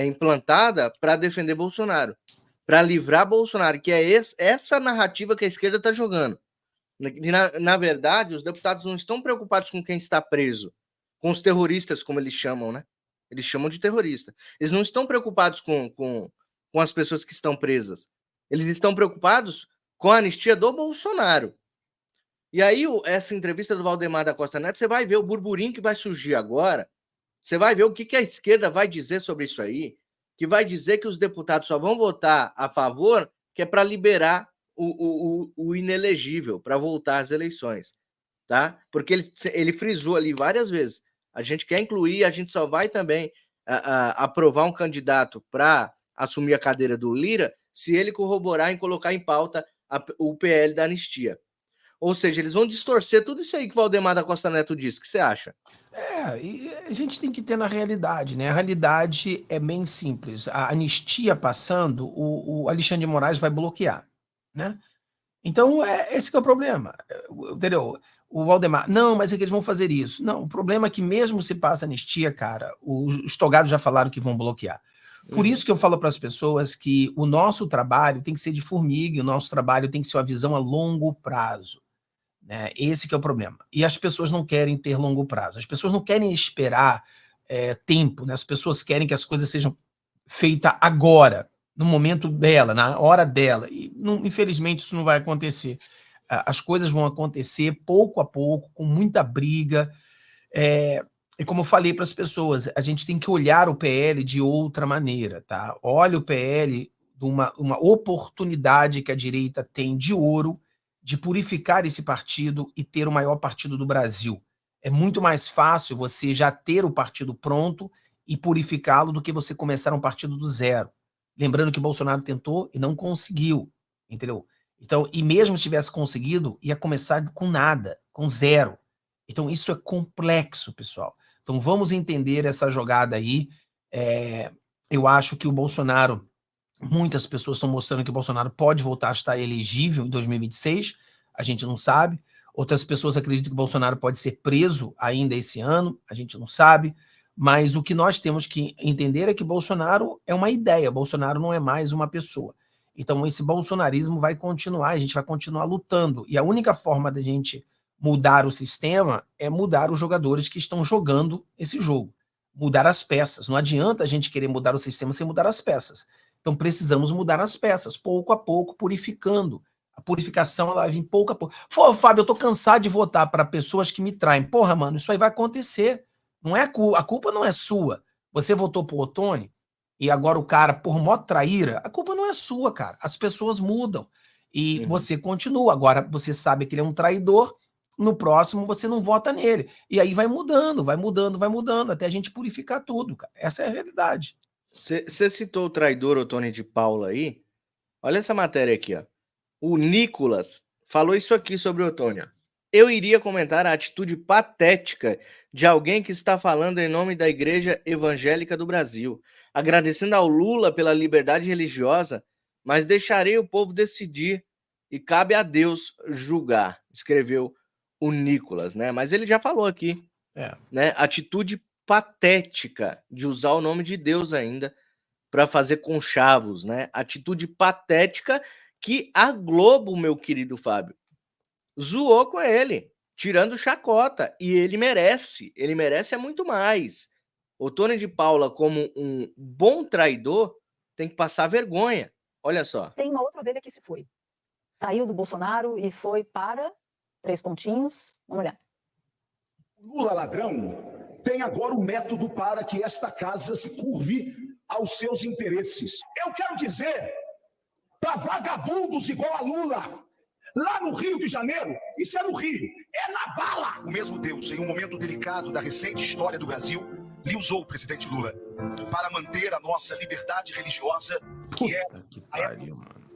implantada para defender Bolsonaro, para livrar Bolsonaro, que é essa narrativa que a esquerda está jogando. Na verdade, os deputados não estão preocupados com quem está preso, com os terroristas, como eles chamam, né? Eles chamam de terrorista. Eles não estão preocupados com as pessoas que estão presas. Eles estão preocupados com a anistia do Bolsonaro. E aí, essa entrevista do Valdemar da Costa Neto, você vai ver o burburinho que vai surgir agora. Você vai ver o que a esquerda vai dizer sobre isso aí, que vai dizer que os deputados só vão votar a favor, que é para liberar o inelegível, para voltar às eleições, tá? Porque ele frisou ali várias vezes. A gente quer incluir, a gente só vai também aprovar um candidato para assumir a cadeira do Lira se ele corroborar em colocar em pauta o PL da anistia. Ou seja, eles vão distorcer tudo isso aí que o Valdemar da Costa Neto disse. O que você acha? E a gente tem que ter na realidade, né? A realidade é bem simples. A anistia passando, o Alexandre de Moraes vai bloquear, né? Então, esse que é o problema, entendeu? O Valdemar, não, mas é que eles vão fazer isso. Não, o problema é que mesmo se passa anistia, cara, os togados já falaram que vão bloquear. Por isso que eu falo para as pessoas que o nosso trabalho tem que ser de formiga, o nosso trabalho tem que ser uma visão a longo prazo. Né? Esse que é o problema. E as pessoas não querem ter longo prazo. As pessoas não querem esperar tempo. Né? As pessoas querem que as coisas sejam feitas agora, no momento dela, na hora dela. E, infelizmente, isso não vai acontecer. As coisas vão acontecer pouco a pouco, com muita briga. E como eu falei para as pessoas, a gente tem que olhar o PL de outra maneira. Tá? Olha o PL de uma oportunidade que a direita tem de ouro, de purificar esse partido e ter o maior partido do Brasil. É muito mais fácil você já ter o partido pronto e purificá-lo do que você começar um partido do zero. Lembrando que Bolsonaro tentou e não conseguiu, entendeu? Então, e mesmo se tivesse conseguido, ia começar com nada, com zero. Então, isso é complexo, pessoal. Então, vamos entender essa jogada aí. Eu acho que o Bolsonaro... Muitas pessoas estão mostrando que o Bolsonaro pode voltar a estar elegível em 2026, a gente não sabe. Outras pessoas acreditam que o Bolsonaro pode ser preso ainda esse ano, a gente não sabe. Mas o que nós temos que entender é que Bolsonaro é uma ideia, Bolsonaro não é mais uma pessoa. Então esse bolsonarismo vai continuar, a gente vai continuar lutando. E a única forma da gente mudar o sistema é mudar os jogadores que estão jogando esse jogo. Mudar as peças. Não adianta a gente querer mudar o sistema sem mudar as peças. Então precisamos mudar as peças, pouco a pouco, purificando. A purificação ela vem pouco a pouco. Pô, Fábio, eu tô cansado de votar para pessoas que me traem. Porra, mano, isso aí vai acontecer. Não é a culpa não é sua. Você votou pro Ottoni e agora o cara, por mó traíra, a culpa não é sua, cara. As pessoas mudam. E você continua. Agora você sabe que ele é um traidor, no próximo você não vota nele. E aí vai mudando, até a gente purificar tudo, cara. Essa é a realidade. Você citou o traidor Ottoni de Paula aí. Olha essa matéria aqui, ó. O Nicolas falou isso aqui sobre o Ottoni. Eu iria comentar a atitude patética de alguém que está falando em nome da Igreja Evangélica do Brasil, agradecendo ao Lula pela liberdade religiosa, mas deixarei o povo decidir e cabe a Deus julgar, escreveu o Nicolas, né? Mas ele já falou aqui, né? Atitude patética de usar o nome de Deus ainda para fazer conchavos, né? Atitude patética que a Globo, meu querido Fábio, zoou com ele, tirando chacota, e ele merece é muito mais. Ottoni de Paula, como um bom traidor, tem que passar vergonha. Olha só. Tem uma outra ovelha que se foi. Saiu do Bolsonaro e foi para 3 pontinhos. Vamos olhar. Lula ladrão tem agora o método para que esta casa se curve aos seus interesses. Eu quero dizer para vagabundos igual a Lula, lá no Rio de Janeiro, isso é no Rio, é na bala. O mesmo Deus, em um momento delicado da recente história do Brasil, lhe usou o presidente Lula para manter a nossa liberdade religiosa, que é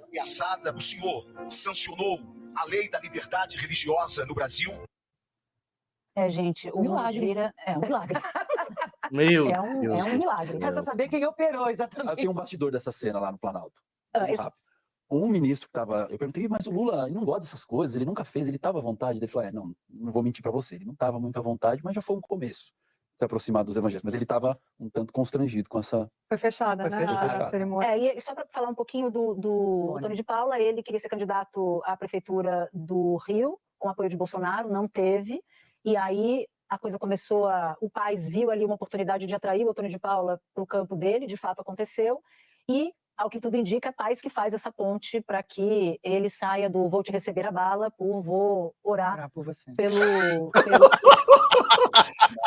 ameaçada. O senhor sancionou a lei da liberdade religiosa no Brasil. Gente, o Mogira é um milagre. Meu é um milagre. Resta saber quem operou, exatamente. Tem um bastidor dessa cena lá no Planalto. Um ministro que estava... Eu perguntei, mas o Lula não gosta dessas coisas, ele nunca fez, ele estava à vontade. Ele falou, não vou mentir para você, ele não estava muito à vontade, mas já foi um começo. se aproximar dos evangélicos, mas ele estava um tanto constrangido com essa... Foi fechada, né? A cerimônia. E só para falar um pouquinho do Antônio de Paula, ele queria ser candidato à prefeitura do Rio, com apoio de Bolsonaro, não teve, e aí a coisa começou o Paes viu ali uma oportunidade de atrair o Antônio de Paula para o campo dele, de fato aconteceu, e ao que tudo indica, é Paes que faz essa ponte para que ele saia do vou te receber a bala por vou orar por você. pelo...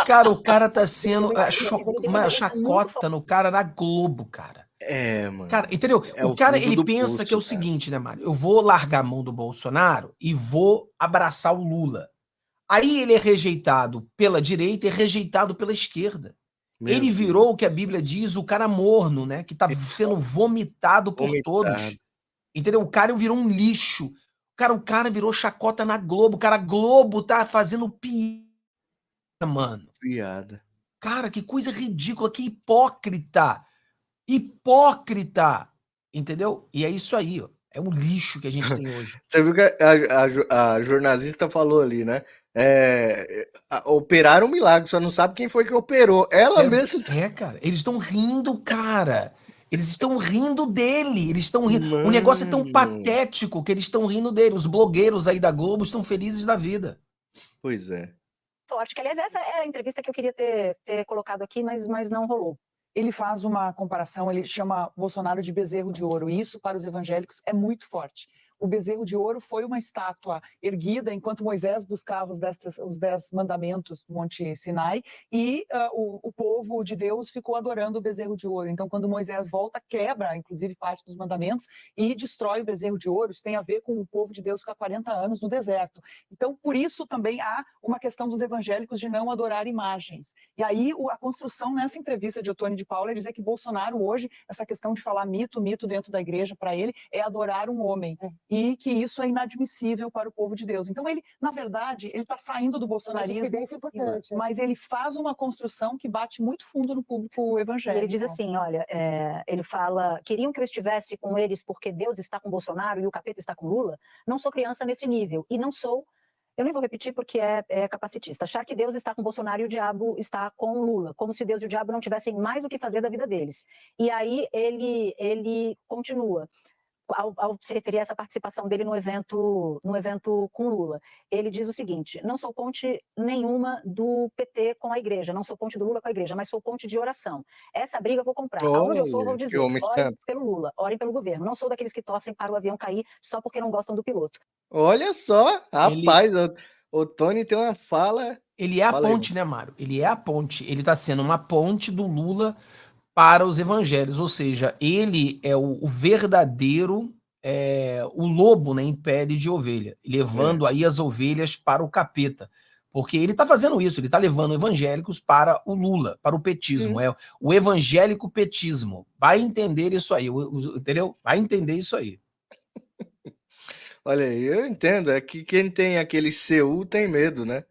Cara, o cara tá sendo uma chacota no cara na Globo, cara. Mano. Cara, entendeu? O cara, ele pensa que é o seguinte, né, Mário? Eu vou largar a mão do Bolsonaro e vou abraçar o Lula. Aí ele é rejeitado pela direita e é rejeitado pela esquerda. Ele virou o que a Bíblia diz, o cara morno, né? Que tá sendo vomitado por todos. Entendeu? O cara virou um lixo. O cara virou chacota na Globo. Cara, a Globo tá fazendo piada, mano. Piada. Cara, que coisa ridícula, que hipócrita. Hipócrita. Entendeu? E é isso aí, ó. É um lixo que a gente tem hoje. Você viu que a jornalista falou ali, né? Operaram um milagre, só não sabe quem foi que operou. Ela mesma. Cara. Eles estão rindo, cara. Eles estão rindo dele. Eles estão rindo. O negócio é tão patético que eles estão rindo dele. Os blogueiros aí da Globo estão felizes da vida. Pois é. Forte, que aliás, essa é a entrevista que eu queria ter colocado aqui, mas não rolou. Ele faz uma comparação, ele chama Bolsonaro de bezerro de ouro, e isso para os evangélicos é muito forte. O bezerro de ouro foi uma estátua erguida enquanto Moisés buscava os 10 mandamentos no Monte Sinai, e o povo de Deus ficou adorando o bezerro de ouro. Então, quando Moisés volta, quebra, inclusive, parte dos mandamentos e destrói o bezerro de ouro. Isso tem a ver com o povo de Deus ficar 40 anos no deserto. Então, por isso também há uma questão dos evangélicos de não adorar imagens. E aí, a construção nessa entrevista de Antônio de Paula é dizer que Bolsonaro hoje, essa questão de falar mito dentro da igreja, para ele, é adorar um homem. E que isso é inadmissível para o povo de Deus. Então, ele, na verdade, ele está saindo do bolsonarismo, importante, mas ele faz uma construção que bate muito fundo no público evangélico. Ele diz assim, olha, ele fala, queriam que eu estivesse com eles porque Deus está com Bolsonaro e o capeta está com Lula? Não sou criança nesse nível, e não sou, eu nem vou repetir porque é capacitista, achar que Deus está com Bolsonaro e o diabo está com Lula, como se Deus e o diabo não tivessem mais o que fazer da vida deles. E aí ele continua, ao se referir a essa participação dele no evento com Lula. Ele diz o seguinte, não sou ponte nenhuma do PT com a igreja, não sou ponte do Lula com a igreja, mas sou ponte de oração. Essa briga eu vou comprar. Aonde eu for, vou dizer, orem pelo Lula, orem pelo governo. Não sou daqueles que torcem para o avião cair só porque não gostam do piloto. Olha só, rapaz, o Tony tem uma fala... Ele é a ponte, né, Mário? Ele é a ponte. Ele tá sendo uma ponte do Lula para os evangelhos, ou seja, ele é o verdadeiro, o lobo, né, em pele de ovelha, levando aí as ovelhas para o capeta, porque ele está fazendo isso, ele está levando evangélicos para o Lula, para o petismo, o evangélico petismo, vai entender isso aí, entendeu? Vai entender isso aí. Olha aí, eu entendo, é que quem tem aquele CU tem medo, né?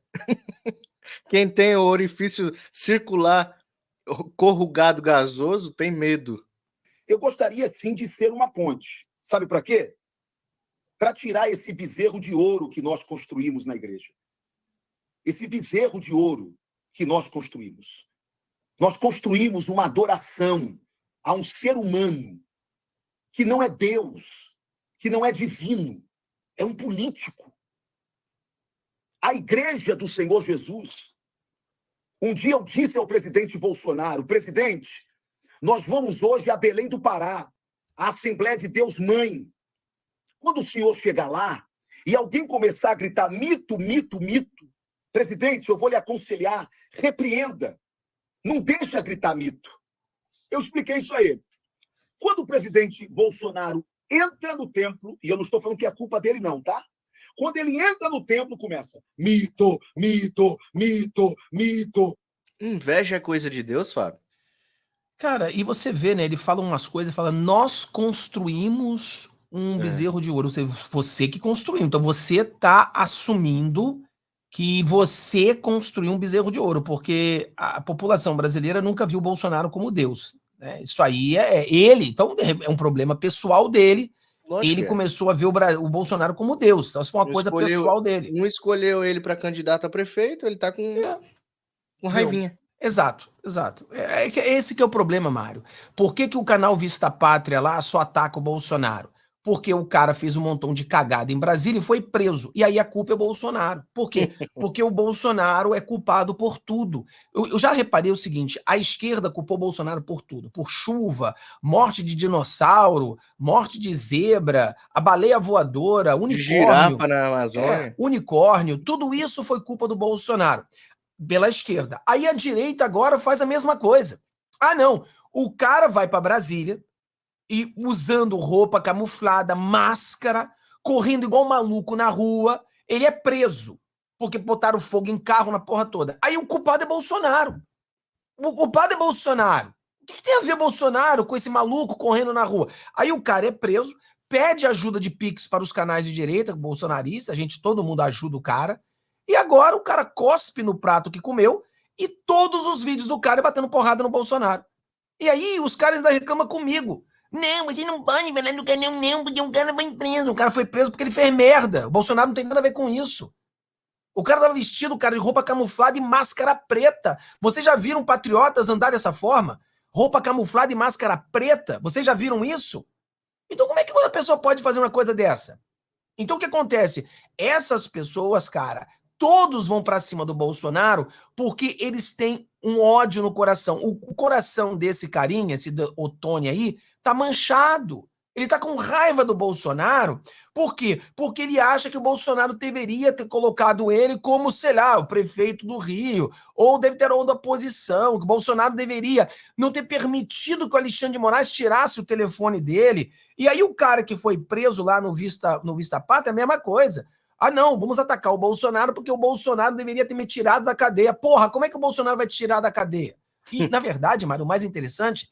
Quem tem o orifício circular corrugado gasoso tem medo. Eu gostaria sim de ser uma ponte. Sabe para quê? Para tirar esse bezerro de ouro que nós construímos na igreja. Esse bezerro de ouro que nós construímos. Nós construímos uma adoração a um ser humano que não é Deus, que não é divino, é um político. A igreja do Senhor Jesus. Um dia eu disse ao presidente Bolsonaro, presidente, nós vamos hoje a Belém do Pará, a Assembleia de Deus Mãe. Quando o senhor chegar lá e alguém começar a gritar mito, mito, mito, presidente, eu vou lhe aconselhar, repreenda, não deixa gritar mito. Eu expliquei isso a ele. Quando o presidente Bolsonaro entra no templo, e eu não estou falando que é culpa dele não, tá? Quando ele entra no templo, começa mito, mito, mito, mito. Inveja é coisa de Deus, Fábio? Cara, e você vê, né? Ele fala umas coisas, fala, nós construímos um bezerro de ouro. Você que construiu. Então você tá assumindo que você construiu um bezerro de ouro, porque a população brasileira nunca viu o Bolsonaro como Deus. Né? Isso aí é ele. Então é um problema pessoal dele. Ele começou a ver o Bolsonaro como Deus. Então, isso foi uma coisa pessoal dele. Não escolheu ele para candidato a prefeito, ele tá com raivinha. Exato, exato. Esse que é o problema, Mário. Por que o canal Vista Pátria lá só ataca o Bolsonaro? Porque o cara fez um montão de cagada em Brasília e foi preso. E aí a culpa é o Bolsonaro. Por quê? Porque o Bolsonaro é culpado por tudo. Eu já reparei o seguinte, a esquerda culpou o Bolsonaro por tudo. Por chuva, morte de dinossauro, morte de zebra, a baleia voadora, De unicórnio. girafa na Amazônia. Unicórnio, tudo isso foi culpa do Bolsonaro. Pela esquerda. Aí a direita agora faz a mesma coisa. Ah, não. O cara vai para Brasília e usando roupa camuflada, máscara, correndo igual um maluco na rua, ele é preso. Porque botaram fogo em carro na porra toda. Aí o culpado é Bolsonaro. O culpado é Bolsonaro. O que tem a ver Bolsonaro com esse maluco correndo na rua? Aí o cara é preso, pede ajuda de Pix para os canais de direita, bolsonaristas, todo mundo ajuda o cara. E agora o cara cospe no prato que comeu e todos os vídeos do cara batendo porrada no Bolsonaro. E aí os caras ainda reclamam comigo. Não, você não pode falar no canal não, porque um cara foi preso. O cara foi preso porque ele fez merda. O Bolsonaro não tem nada a ver com isso. O cara tava vestido, cara, de roupa camuflada e máscara preta. Vocês já viram patriotas andar dessa forma? Roupa camuflada e máscara preta? Vocês já viram isso? Então como é que uma pessoa pode fazer uma coisa dessa? Então o que acontece? Essas pessoas, cara, todos vão pra cima do Bolsonaro porque eles têm um ódio no coração. O coração desse carinha, esse Ottoni aí, tá manchado. Ele tá com raiva do Bolsonaro. Por quê? Porque ele acha que o Bolsonaro deveria ter colocado ele como, sei lá, o prefeito do Rio, ou deve ter onda oposição, que o Bolsonaro deveria não ter permitido que o Alexandre de Moraes tirasse o telefone dele. E aí o cara que foi preso lá no Vista Pátria é a mesma coisa. Ah, não, vamos atacar o Bolsonaro porque o Bolsonaro deveria ter me tirado da cadeia. Porra, como é que o Bolsonaro vai te tirar da cadeia? E, na verdade, Mário, o mais interessante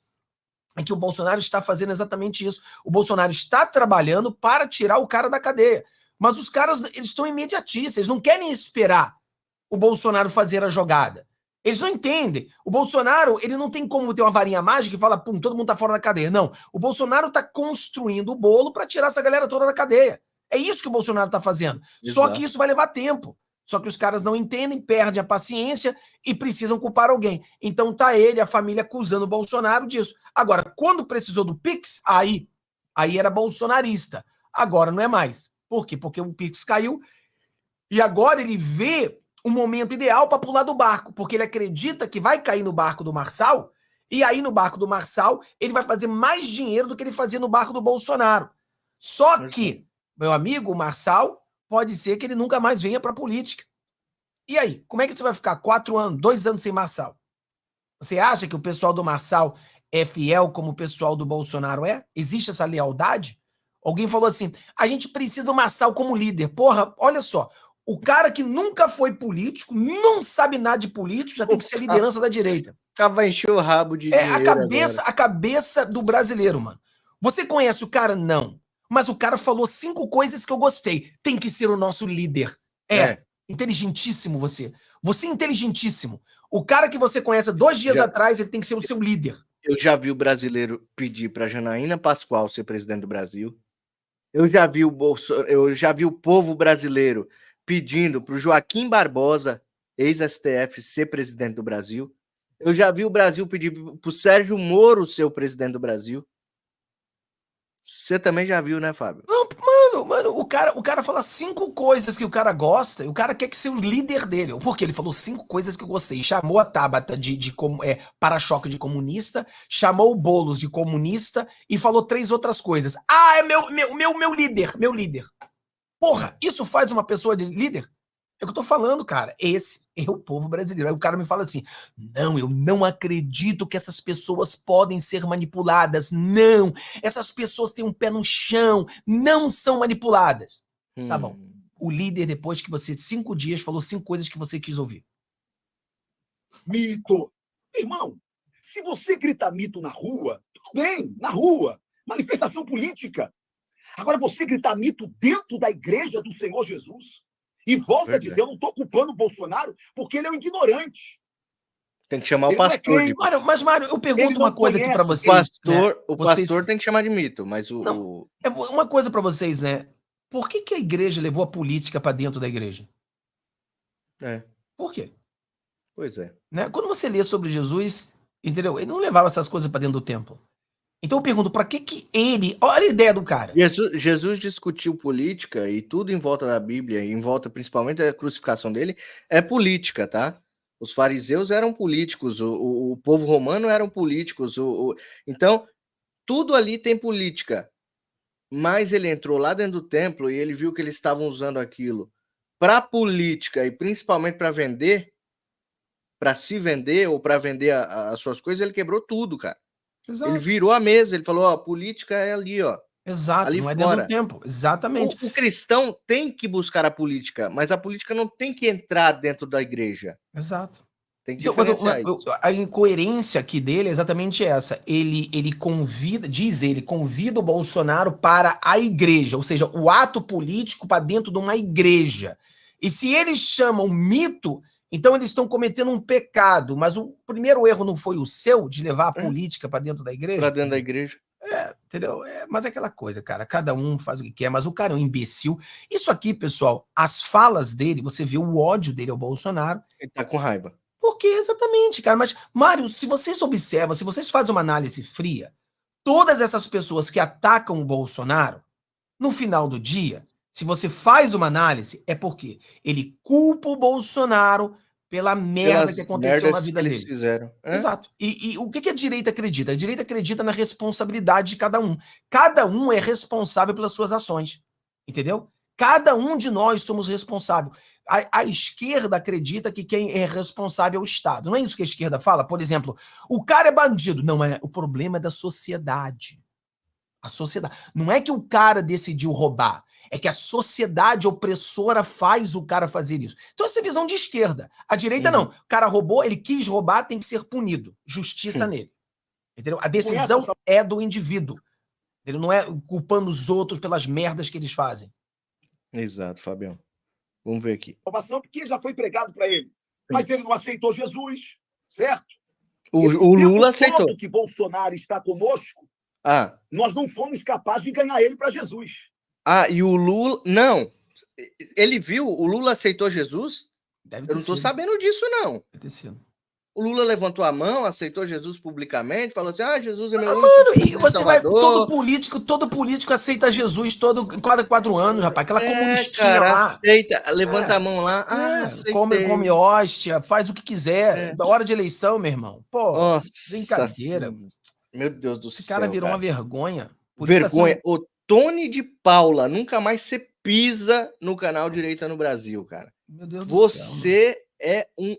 é que o Bolsonaro está fazendo exatamente isso. O Bolsonaro está trabalhando para tirar o cara da cadeia. Mas os caras, eles estão imediatistas, eles não querem esperar o Bolsonaro fazer a jogada. Eles não entendem. O Bolsonaro, ele não tem como ter uma varinha mágica e falar, pum, todo mundo tá fora da cadeia. Não. O Bolsonaro está construindo o bolo para tirar essa galera toda da cadeia. É isso que o Bolsonaro está fazendo. Exato. Só que isso vai levar tempo. Só que os caras não entendem, perdem a paciência e precisam culpar alguém. Então tá ele, a família, acusando o Bolsonaro disso. Agora, quando precisou do Pix, aí era bolsonarista. Agora não é mais. Por quê? Porque o Pix caiu e agora ele vê o momento ideal para pular do barco, porque ele acredita que vai cair no barco do Marçal e aí no barco do Marçal ele vai fazer mais dinheiro do que ele fazia no barco do Bolsonaro. Só que, meu amigo, o Marçal, pode ser que ele nunca mais venha para a política. E aí, como é que você vai ficar 4 anos, 2 anos sem Marçal? Você acha que o pessoal do Marçal é fiel como o pessoal do Bolsonaro é? Existe essa lealdade? Alguém falou assim, a gente precisa do Marçal como líder. Porra, olha só, o cara que nunca foi político, não sabe nada de político, já tem que ser a liderança da direita. Vai encher o rabo de dinheiro a cabeça do brasileiro, mano. Você conhece o cara? Não. Mas o cara falou 5 coisas que eu gostei. Tem que ser o nosso líder. Inteligentíssimo você. Você é inteligentíssimo. O cara que você conhece 2 dias atrás, ele tem que ser o seu líder. Eu já vi o brasileiro pedir para Janaína Pascoal ser presidente do Brasil. Eu já vi o povo brasileiro pedindo para o Joaquim Barbosa, ex-STF, ser presidente do Brasil. Eu já vi o Brasil pedir para o Sérgio Moro ser o presidente do Brasil. Você também já viu, né, Fábio? Não, mano, o cara fala 5 coisas que o cara gosta e o cara quer que ser o líder dele. Por quê? Ele falou 5 coisas que eu gostei. Chamou a Tabata de para-choque de comunista, chamou o Boulos de comunista e falou 3 outras coisas. Ah, é meu líder, meu líder. Porra, isso faz uma pessoa de líder? É o que eu tô falando, cara. Esse é o povo brasileiro. Aí o cara me fala assim, não, eu não acredito que essas pessoas podem ser manipuladas. Não, essas pessoas têm um pé no chão, não são manipuladas. Tá bom. O líder, depois que você, 5 dias, falou 5 coisas que você quis ouvir. Mito. Irmão, se você grita mito na rua, tudo bem, na rua, manifestação política. Agora, você gritar mito dentro da igreja do Senhor Jesus... E volta a dizer, eu não estou culpando o Bolsonaro porque ele é um ignorante. Tem que chamar o pastor. Mas, Mário, eu pergunto uma coisa aqui para vocês. O pastor tem que chamar de mito, mas é uma coisa para vocês, né? Por que a igreja levou a política para dentro da igreja? É. Por quê? Pois é. Né? Quando você lê sobre Jesus, entendeu? Ele não levava essas coisas para dentro do templo. Então eu pergunto, para que ele... Olha a ideia do cara. Jesus discutiu política e tudo em volta da Bíblia, em volta principalmente da crucificação dele, é política, tá? Os fariseus eram políticos, o povo romano eram políticos, então tudo ali tem política. Mas ele entrou lá dentro do templo e ele viu que eles estavam usando aquilo para política e principalmente para vender, para se vender ou para vender as suas coisas, ele quebrou tudo, cara. Exato. Ele virou a mesa, ele falou, ó, a política é ali, ó. Exato, ali não fora. é dentro do tempo. Exatamente. O cristão tem que buscar a política, mas a política não tem que entrar dentro da igreja. Exato. Tem que Então, diferenciar isso. a incoerência aqui dele é exatamente essa. Ele convida, convida o Bolsonaro para a igreja, ou seja, o ato político para dentro de uma igreja. E se eles chamam mito, então eles estão cometendo um pecado. Mas o primeiro erro não foi o seu, de levar a política para dentro da igreja? Para dentro da igreja. Entendeu? Mas é aquela coisa, cara. Cada um faz o que quer, mas o cara é um imbecil. Isso aqui, pessoal, as falas dele, você vê o ódio dele ao Bolsonaro. Ele tá com raiva. Porque, exatamente, cara. Mas, Mário, se vocês observam, se vocês fazem uma análise fria, todas essas pessoas que atacam o Bolsonaro, no final do dia, se você faz uma análise, é porque ele culpa o Bolsonaro pela merda que aconteceu na vida dele. Fizeram. Exato. E o que a direita acredita? A direita acredita na responsabilidade de cada um. Cada um é responsável pelas suas ações. Entendeu? Cada um de nós somos responsáveis. A esquerda acredita que quem é responsável é o Estado. Não é isso que a esquerda fala? Por exemplo, o cara é bandido. Não, o problema é da sociedade. A sociedade. Não é que o cara decidiu roubar. É que a sociedade opressora faz o cara fazer isso. Então essa é a visão de esquerda. A direita não. O cara roubou, ele quis roubar, tem que ser punido. Justiça nele. Entendeu? A decisão é do indivíduo. Ele não é culpando os outros pelas merdas que eles fazem. Exato, Fabião. Vamos ver aqui. Porque já foi pregado para ele. Mas ele não aceitou Jesus, certo? O Lula aceitou. Que Bolsonaro está conosco, nós não fomos capazes de ganhar ele para Jesus. E o Lula... Não. Ele viu? O Lula aceitou Jesus? Eu não tô sabendo disso, não. Deve ter sido. O Lula levantou a mão, aceitou Jesus publicamente, falou assim, Jesus é meu único e você Salvador. Todo político aceita Jesus cada 4 anos, rapaz. Aquela comunistinha lá. Aceita, levanta a mão lá. Come hóstia, faz o que quiser. Da hora de eleição, meu irmão. Pô, nossa, brincadeira. Meu Deus do céu, Esse cara virou uma vergonha. Vergonha. O Tony de Paula, nunca mais você pisa no canal Direita no Brasil, cara. Meu Deus do céu. Você é um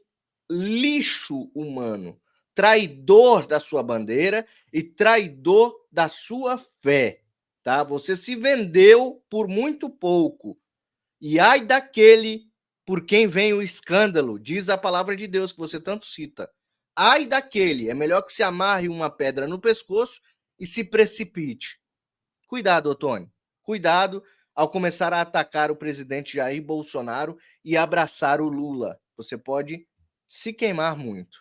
lixo humano, traidor da sua bandeira e traidor da sua fé, tá? Você se vendeu por muito pouco. E ai daquele por quem vem o escândalo, diz a palavra de Deus que você tanto cita. Ai daquele, é melhor que se amarre uma pedra no pescoço e se precipite. Cuidado, Otônio. Cuidado ao começar a atacar o presidente Jair Bolsonaro e abraçar o Lula. Você pode se queimar muito.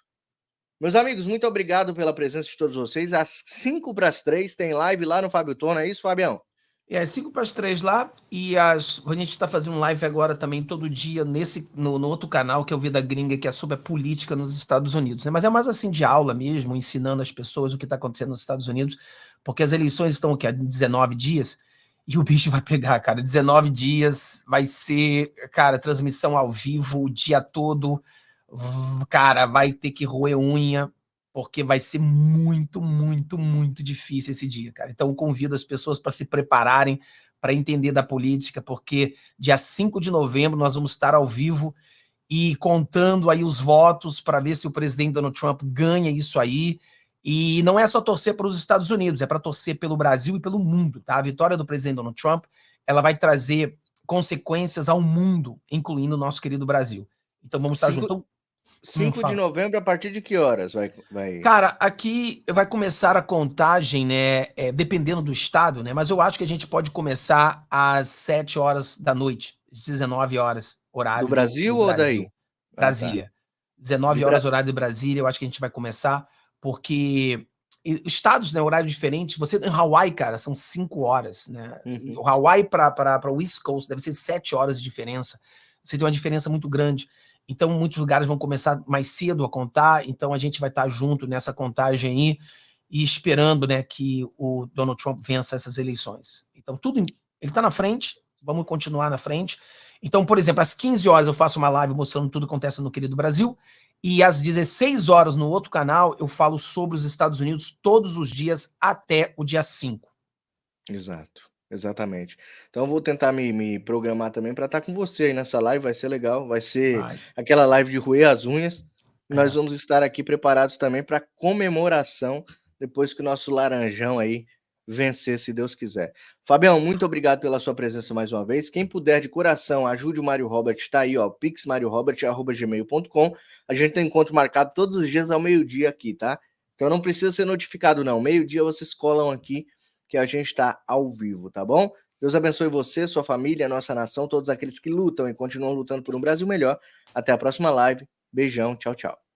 Meus amigos, muito obrigado pela presença de todos vocês. Às 2:55 tem live lá no Fábio Tona, é isso, Fabião? Às 2:55 lá, e a gente está fazendo live agora também todo dia no outro canal, que é o Vida Gringa, que é sobre a política nos Estados Unidos, né? Mas é mais assim de aula mesmo, ensinando as pessoas o que está acontecendo nos Estados Unidos, porque as eleições estão aqui há 19 dias, e o bicho vai pegar, cara. 19 dias vai ser, cara, transmissão ao vivo o dia todo. Cara, vai ter que roer unha, porque vai ser muito, muito, muito difícil esse dia, cara. Então, convido as pessoas para se prepararem, para entender da política, porque dia 5 de novembro nós vamos estar ao vivo e contando aí os votos para ver se o presidente Donald Trump ganha isso aí. E não é só torcer para os Estados Unidos, é para torcer pelo Brasil e pelo mundo, tá? A vitória do presidente Donald Trump, ela vai trazer consequências ao mundo, incluindo o nosso querido Brasil. Então, vamos estar juntos. 5 de novembro, a partir de que horas vai? Cara, aqui vai começar a contagem, né? Dependendo do estado, né? Mas eu acho que a gente pode começar às 7 horas da noite, 19 horas, horário do Brasil ou daí? Brasília. 19 horas, horário de Brasília, eu acho que a gente vai começar, porque estados, né? Horário diferente. Você em Hawaii, cara, são 5 horas, né? O Hawaii para o East Coast deve ser 7 horas de diferença. Você tem uma diferença muito grande. Então, muitos lugares vão começar mais cedo a contar, então a gente vai estar junto nessa contagem aí e esperando, né, que o Donald Trump vença essas eleições. Então, tudo ele está na frente, vamos continuar na frente. Então, por exemplo, às 15 horas eu faço uma live mostrando tudo que acontece no querido Brasil, e às 16 horas no outro canal eu falo sobre os Estados Unidos todos os dias até o dia 5. Exato, exatamente. Então eu vou tentar me programar também para estar com você aí nessa live, vai ser legal, vai ser aquela live de roer as unhas. Nós vamos estar aqui preparados também para comemoração depois que o nosso laranjão aí vencer, se Deus quiser. Fabião, muito obrigado pela sua presença mais uma vez. Quem puder de coração, ajude o Mário Robert, tá aí, ó, pixmariorobert@gmail.com. A gente tem encontro marcado todos os dias ao meio-dia aqui, tá? Então não precisa ser notificado não. Meio-dia vocês colam aqui que a gente tá ao vivo, tá bom? Deus abençoe você, sua família, a nossa nação, todos aqueles que lutam e continuam lutando por um Brasil melhor. Até a próxima live. Beijão, tchau, tchau.